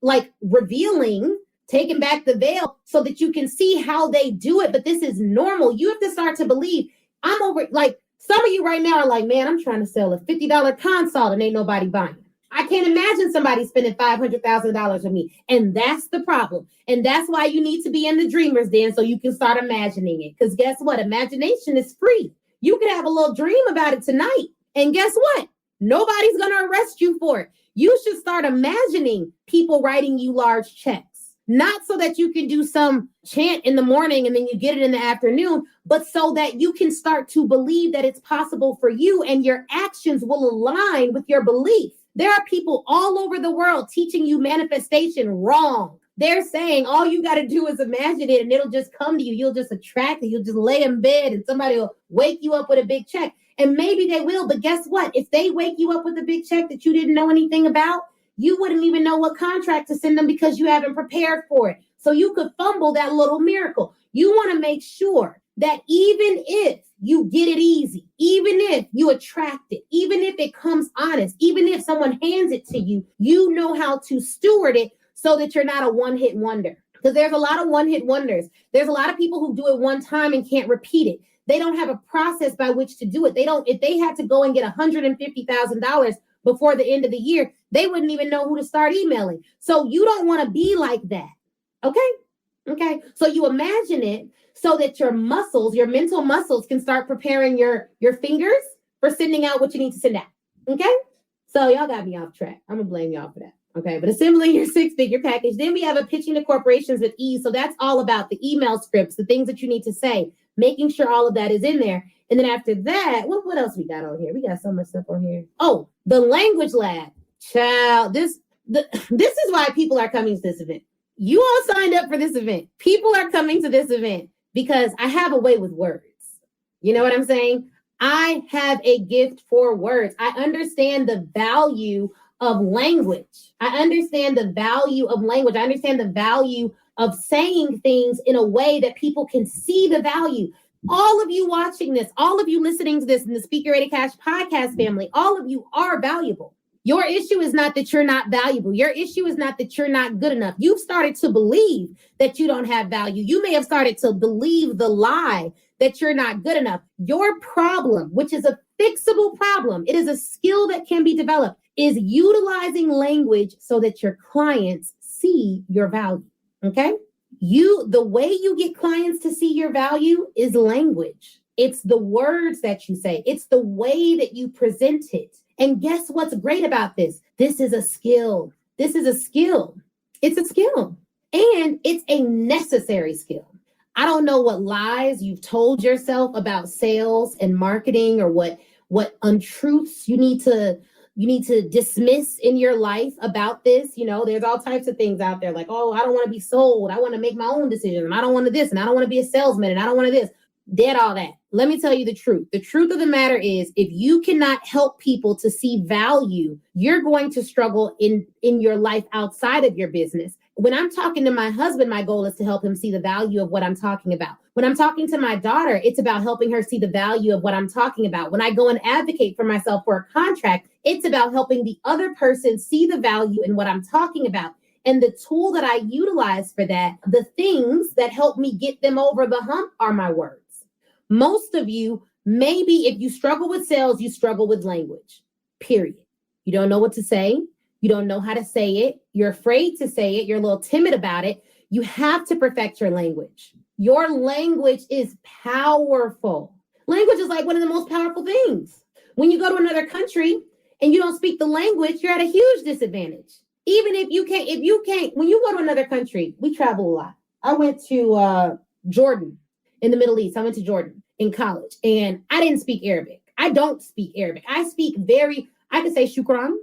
like revealing, taking back the veil so that you can see how they do it. But this is normal. You have to start to believe some of you right now are like, man, I'm trying to sell a $50 consult and ain't nobody buying. I can't imagine somebody spending $500,000 with me. And that's the problem. And that's why you need to be in the dreamer's den so you can start imagining it. Because guess what? Imagination is free. You could have a little dream about it tonight. And guess what? Nobody's going to arrest you for it. You should start imagining people writing you large checks. Not so that you can do some chant in the morning and then you get it in the afternoon, but so that you can start to believe that it's possible for you and your actions will align with your belief. There are people all over the world teaching you manifestation wrong. They're saying all you got to do is imagine it and it'll just come to you. You'll just attract it. You'll just lay in bed and somebody will wake you up with a big check. And maybe they will, but guess what? If they wake you up with a big check that you didn't know anything about, you wouldn't even know what contract to send them because you haven't prepared for it. So you could fumble that little miracle. You want to make sure that even if you get it easy, even if you attract it, even if it comes honest, even if someone hands it to you, you know how to steward it so that you're not a one-hit wonder. Because there's a lot of one-hit wonders. There's a lot of people who do it one time and can't repeat it. They don't have a process by which to do it. If they had to go and get $150,000 before the end of the year, they wouldn't even know who to start emailing. So you don't want to be like that. Okay. So you imagine it so that your muscles, your mental muscles can start preparing your fingers for sending out what you need to send out. Okay. So y'all got me off track. I'm going to blame y'all for that. Okay, but assembling your 6-figure package. Then we have a pitching to corporations with ease. So that's all about the email scripts, the things that you need to say, making sure all of that is in there. And then after that, what else we got on here? We got so much stuff on here. Oh, the language lab. Child, this is why people are coming to this event. You all signed up for this event. People are coming to this event because I have a way with words. You know what I'm saying? I have a gift for words. I understand the value of language. I understand the value of language. I understand the value of saying things in a way that people can see the value. All of you watching this, all of you listening to this in the Speak Your Way to Cash podcast family, all of you are valuable. Your issue is not that you're not valuable. Your issue is not that you're not good enough. You've started to believe that you don't have value. You may have started to believe the lie that you're not good enough. Your problem, which is a fixable problem, it is a skill that can be developed, is utilizing language so that your clients see your value. Okay? The way you get clients to see your value is language. It's the words that you say. It's the way that you present it. And guess what's great about this? This is a skill. This is a skill. It's a skill. And it's a necessary skill. I don't know what lies you've told yourself about sales and marketing, or what untruths you need to dismiss in your life about this. You know, there's all types of things out there like, oh, I don't want to be sold. I want to make my own decisions. And I don't want to this. And I don't want to be a salesman. And I don't want to this. Dead all that. Let me tell you the truth. The truth of the matter is, if you cannot help people to see value, you're going to struggle in your life outside of your business. When I'm talking to my husband, my goal is to help him see the value of what I'm talking about. When I'm talking to my daughter, it's about helping her see the value of what I'm talking about. When I go and advocate for myself for a contract, it's about helping the other person see the value in what I'm talking about. And the tool that I utilize for that, the things that help me get them over the hump, are my words. Most of you, maybe if you struggle with sales, you struggle with language, period. You don't know what to say. You don't know how to say it. You're afraid to say it. You're a little timid about it. You have to perfect your language. Your language is powerful. Language is like one of the most powerful things. When you go to another country and you don't speak the language, you're at a huge disadvantage. Even if you can't, when you go to another country, we travel a lot. I went to Jordan in the Middle East. I went to Jordan in college, and I didn't speak Arabic. I don't speak Arabic. I could say shukran.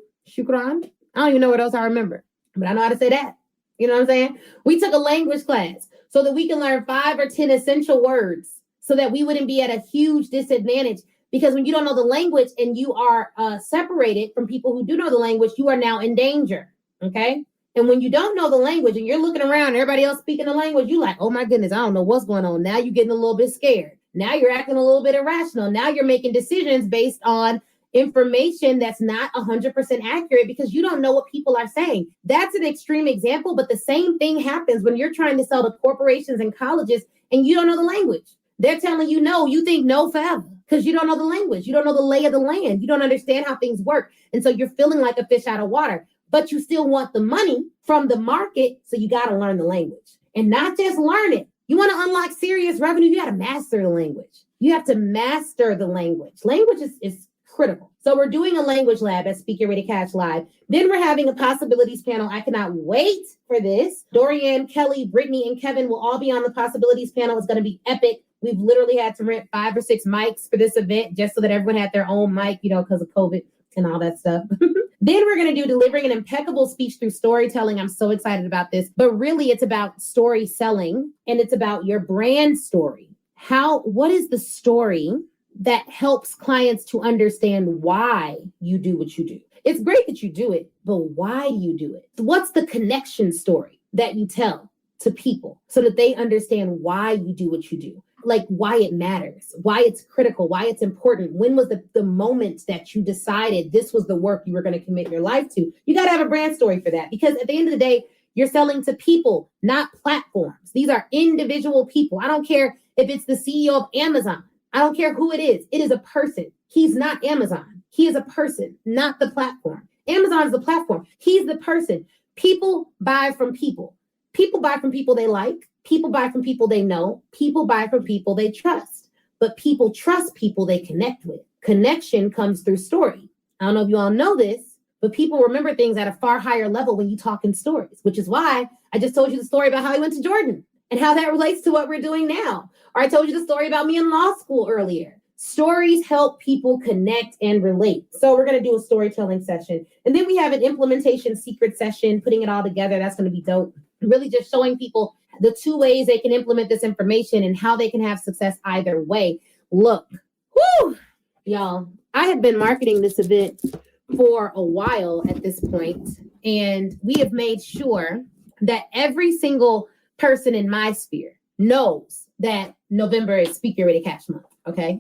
I don't even know what else I remember, but I know how to say that. You know what I'm saying? We took a language class so that we can learn 5 or 10 essential words so that we wouldn't be at a huge disadvantage. Because when you don't know the language and you are separated from people who do know the language, you are now in danger. Okay? And when you don't know the language and you're looking around, everybody else speaking the language, you're like, oh my goodness, I don't know what's going on. Now you're getting a little bit scared. Now you're acting a little bit irrational. Now you're making decisions based on information that's not 100% accurate because you don't know what people are saying. That's an extreme example, but the same thing happens when you're trying to sell to corporations and colleges and you don't know the language. They're telling you no, you think no forever because you don't know the language. You don't know the lay of the land. You don't understand how things work. And so you're feeling like a fish out of water, but you still want the money from the market. So you got to learn the language and not just learn it. You want to unlock serious revenue. You got to master the language. You have to master the language. Language is critical. So we're doing a language lab at Speak Your Way to Cash Live. Then we're having a possibilities panel. I cannot wait for this. Dorianne, Kelly, Brittany, and Kevin will all be on the possibilities panel. It's going to be epic. We've literally had to rent 5 or 6 mics for this event just so that everyone had their own mic, because of COVID and all that stuff. Then we're going to do delivering an impeccable speech through storytelling. I'm so excited about this. But really, it's about story selling, and it's about your brand story. What is the story that helps clients to understand why you do what you do? It's great that you do it, but why you do it? What's the connection story that you tell to people so that they understand why you do what you do? Like why it matters, why it's critical, why it's important. When was the moment that you decided this was the work you were going to commit your life to? You got to have a brand story for that, because at the end of the day, you're selling to people, not platforms. These are individual people. I don't care if it's the CEO of Amazon. I don't care who it is. It is a person. He's not Amazon. He is a person, not the platform. Amazon is the platform. He's the person. People buy from people. People buy from people they like. People buy from people they know. People buy from people they trust. But people trust people they connect with. Connection comes through story. I don't know if you all know this, but people remember things at a far higher level when you talk in stories, which is why I just told you the story about how I went to Jordan and how that relates to what we're doing now. Or I told you the story about me in law school earlier. Stories help people connect and relate. So we're going to do a storytelling session. And then we have an implementation secret session, putting it all together. That's going to be dope. Really just showing people the 2 ways they can implement this information and how they can have success either way. Look, y'all, I have been marketing this event for a while at this point, and we have made sure that every single person in my sphere knows that November is Speaker Ready Cash Month, okay?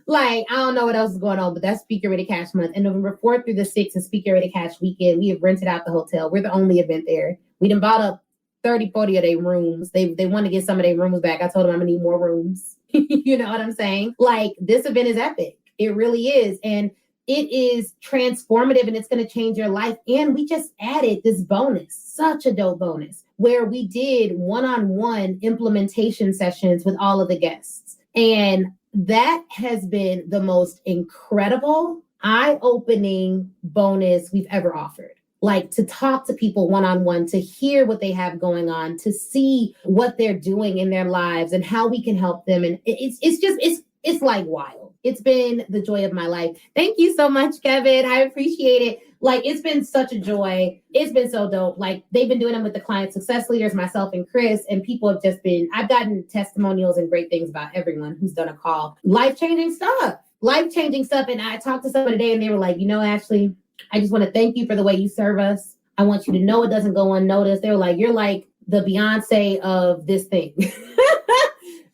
Like, I don't know what else is going on, but that's Speaker Ready Cash Month. And November 4th through the 6th is Speaker Ready Cash Weekend. We have rented out the hotel. We're the only event there. We done bought up 30, 40 of their rooms. They want to get some of their rooms back. I told them I'm gonna need more rooms. You know what I'm saying? Like, this event is epic. It really is. And it is transformative, and it's going to change your life. And we just added this bonus, such a dope bonus, where we did one-on-one implementation sessions with all of the guests. And that has been the most incredible, eye-opening bonus we've ever offered. Like, to talk to people one-on-one, to hear what they have going on, to see what they're doing in their lives and how we can help them. And it's like wild. It's been the joy of my life. Thank you so much, Kevin. I appreciate it. Like, it's been such a joy. It's been so dope. Like, they've been doing them with the client success leaders, myself and Chris, and people have just been, I've gotten testimonials and great things about everyone who's done a call. Life-changing stuff. And I talked to someone today and they were like, you know, Ashley, I just want to thank you for the way you serve us. I want you to know it doesn't go unnoticed. They were like, you're like the Beyonce of this thing.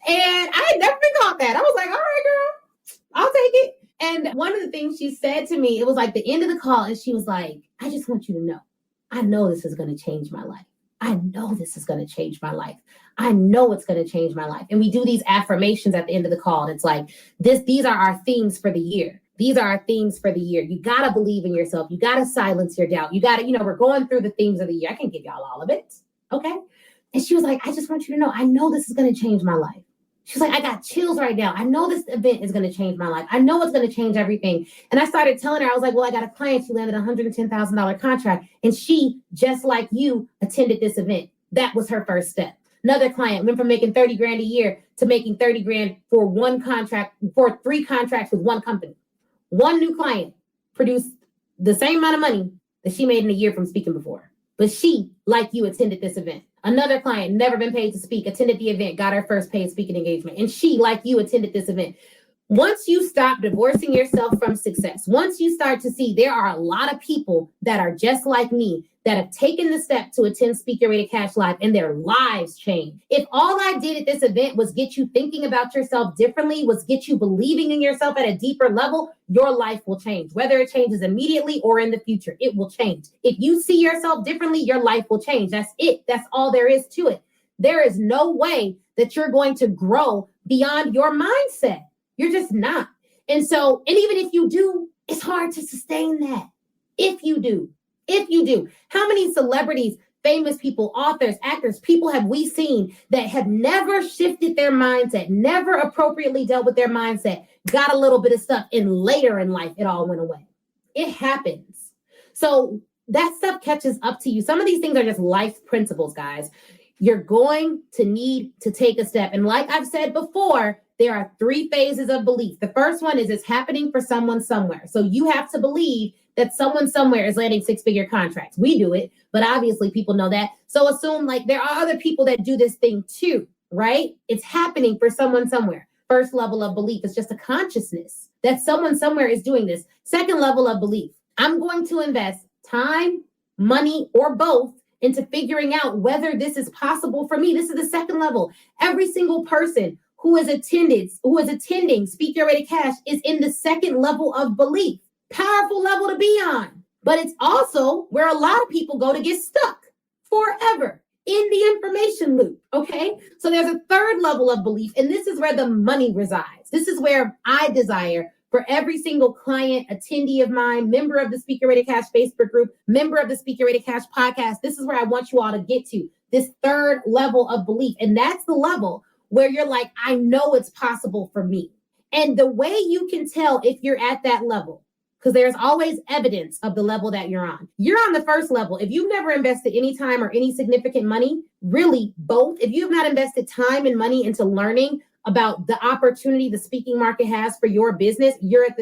And I had never been caught that. I was like, all right, girl, I'll take it. And one of the things she said to me, it was like the end of the call. And she was like, I just want you to know, I know this is going to change my life. I know this is going to change my life. I know it's going to change my life. And we do these affirmations at the end of the call. And it's like, these are our themes for the year. These are our themes for the year. You got to believe in yourself. You got to silence your doubt. You got to, we're going through the themes of the year. I can give y'all all of it. Okay. And she was like, I just want you to know, I know this is going to change my life. She's like, I got chills right now. I know this event is going to change my life. I know it's going to change everything. And I started telling her, I was like, well, I got a client. She landed a $110,000 contract. And she, just like you, attended this event. That was her first step. Another client went from making 30 grand a year to making 30 grand for one contract, for 3 contracts with one company. One new client produced the same amount of money that she made in a year from speaking before. But she, like you, attended this event. Another client, never been paid to speak, attended the event, got her first paid speaking engagement. And she, like you, attended this event. Once you stop divorcing yourself from success, once you start to see there are a lot of people that are just like me that have taken the step to attend Speaker Ready Cash Live and their lives change. If all I did at this event was get you thinking about yourself differently, was get you believing in yourself at a deeper level, your life will change. Whether it changes immediately or in the future, it will change. If you see yourself differently, your life will change. That's it. That's all there is to it. There is no way that you're going to grow beyond your mindset. You're just not. And even if you do, it's hard to sustain that. If you do. How many celebrities, famous people, authors, actors, people have we seen that have never shifted their mindset, never appropriately dealt with their mindset, got a little bit of stuff, and later in life, it all went away. It happens. So that stuff catches up to you. Some of these things are just life principles, guys. You're going to need to take a step. And like I've said before, there are 3 phases of belief. The first one is it's happening for someone somewhere. So you have to believe that someone somewhere is landing 6-figure contracts. We do it, but obviously people know that. So assume like there are other people that do this thing too, right? It's happening for someone somewhere. First level of belief is just a consciousness that someone somewhere is doing this. Second level of belief, I'm going to invest time, money, or both into figuring out whether this is possible for me. This is the second level. Every single person who is attending Speaker Ready Cash is in the second level of belief. Powerful level to be on. But it's also where a lot of people go to get stuck forever in the information loop. Okay. So there's a third level of belief, and this is where the money resides. This is where I desire for every single client, attendee of mine, member of the Speaker Ready Cash Facebook group, member of the Speaker Ready Cash podcast. This is where I want you all to get to, this third level of belief. And that's the level where you're like, I know it's possible for me. And the way you can tell if you're at that level because there's always evidence of the level that you're on. You're on the first level. If you've never invested any time or any significant money, really both, if you have not invested time and money into learning about the opportunity the speaking market has for your business, you're at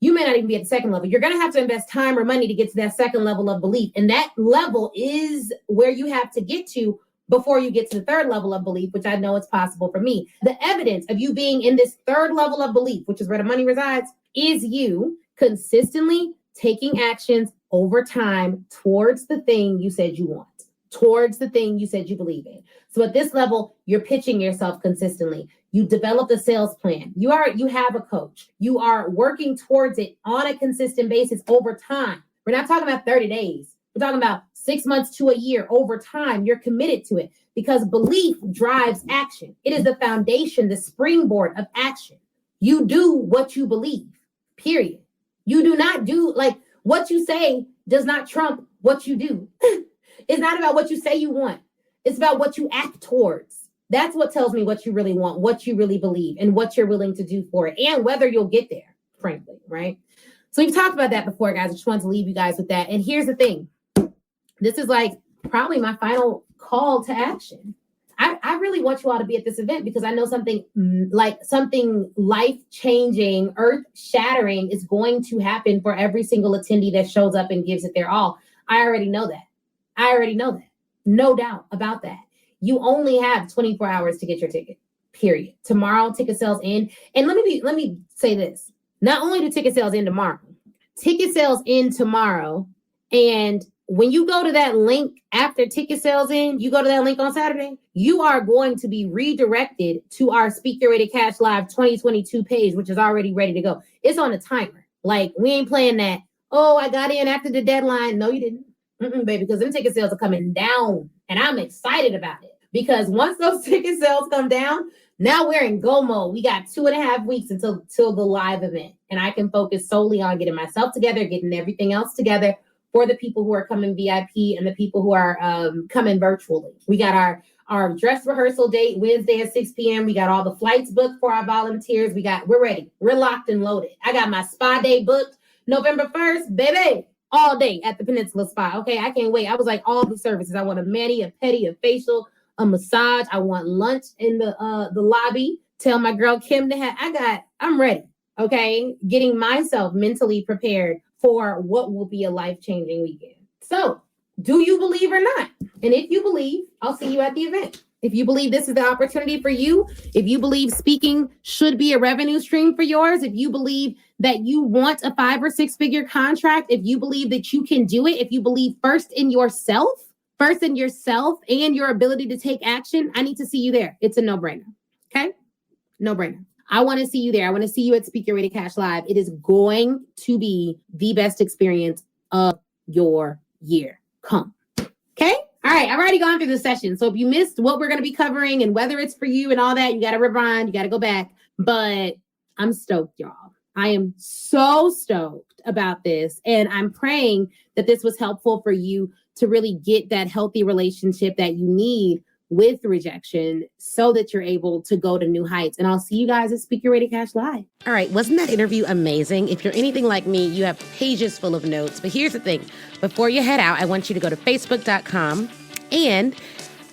you may not even be at the second level. You're going to have to invest time or money to get to that second level of belief. And that level is where you have to get to before you get to the third level of belief, which I know it's possible for me. The evidence of you being in this third level of belief, which is where the money resides, is you consistently taking actions over time towards the thing you said you want, towards the thing you said you believe in. So at this level, you're pitching yourself consistently. You developed a sales plan. You have a coach. You are working towards it on a consistent basis over time. We're not talking about 30 days. We're talking about 6 months to a year. Over time, you're committed to it because belief drives action. It is the foundation, the springboard of action. You do what you believe, period. You do not do, like, what you say does not trump what you do. It's not about what you say you want. It's about what you act towards. That's what tells me what you really want, what you really believe, and what you're willing to do for it, and whether you'll get there, frankly, right? So we've talked about that before, guys. I just wanted to leave you guys with that. And here's the thing. This is like probably my final call to action. I really want you all to be at this event because I know something life-changing, earth-shattering is going to happen for every single attendee that shows up and gives it their all. I already know that. No doubt about that. You only have 24 hours to get your ticket, period. Tomorrow, ticket sales end. And let me say this. Not only do ticket sales end tomorrow, ticket sales end tomorrow. And when you go to that link after ticket sales end, you go to that link on Saturday, you are going to be redirected to our Speak Your Way to Cash Live 2022 page, which is already ready to go. It's on a timer. Like, we ain't playing that. Oh, I got in after the deadline. No, you didn't. Baby, because them ticket sales are coming down. And I'm excited about it. Because once those ticket sales come down, now we're in go mode. We got 2.5 weeks until the live event. And I can focus solely on getting myself together, getting everything else together for the people who are coming VIP and the people who are coming virtually. We got our dress rehearsal date Wednesday at 6 p.m. We got all the flights booked for our volunteers. We're ready. We're locked and loaded. I got my spa day booked November 1st, baby, all day at the Peninsula Spa. Okay, I can't wait. I was like, all the services. I want a mani, a pedi, a facial, a massage. I want lunch in the lobby. Tell my girl Kim to have, I'm ready. Okay, getting myself mentally prepared for what will be a life-changing weekend. So, do you believe or not? And if you believe, I'll see you at the event. If you believe this is the opportunity for you, if you believe speaking should be a revenue stream for yours, if you believe that you want a 5 or 6 figure contract, if you believe that you can do it, if you believe first in yourself and your ability to take action, I need to see you there. It's a no-brainer. Okay? No-brainer. I want to see you there. I want to see you at Speak Your Way to Cash Live. It is going to be the best experience of your year. Come. Okay? All right. I've already gone through the session. So if you missed what we're going to be covering and whether it's for you and all that, you got to rewind. You got to go back. But I'm stoked, y'all. I am so stoked about this. And I'm praying that this was helpful for you to really get that healthy relationship that you need with rejection so that you're able to go to new heights. And I'll see you guys at Speak Your Way to Cash Live. All right. Wasn't that interview amazing? If you're anything like me, you have pages full of notes. But here's the thing. Before you head out, I want you to go to facebook.com and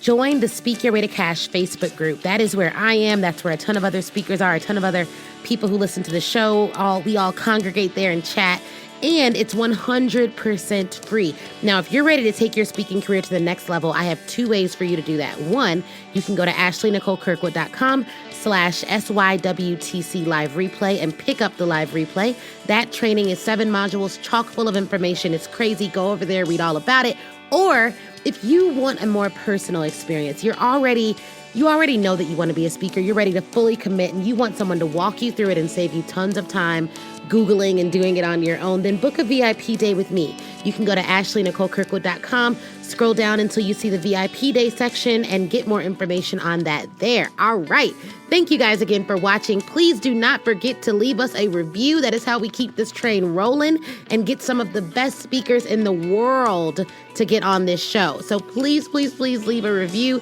join the Speak Your Way to Cash Facebook group. That is where I am. That's where a ton of other speakers are, a ton of other people who listen to the show. We all congregate there and chat. And it's 100% free. Now, if you're ready to take your speaking career to the next level, I have 2 ways for you to do that. One, you can go to ashleynicolekirkwood.com/SYWTC live replay and pick up the live replay. That training is 7 modules, chock full of information. It's crazy. Go over there, read all about it. Or if you want a more personal experience, you already know that you want to be a speaker. You're ready to fully commit and you want someone to walk you through it and save you tons of time Googling and doing it on your own, then book a VIP day with me. You can go to ashleynicolekirkwood.com, scroll down until you see the VIP day section and get more information on that there. All right. Thank you guys again for watching. Please do not forget to leave us a review. That is how we keep this train rolling and get some of the best speakers in the world to get on this show. So please, please, please leave a review.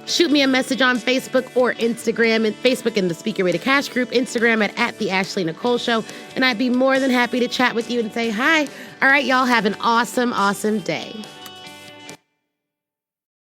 shoot me a message on Facebook or Instagram, and Facebook in the Speaker Way to Cash group, Instagram at the Ashley Nicole Show. And I'd be more than happy to chat with you and say hi. All right, y'all have an awesome, awesome day.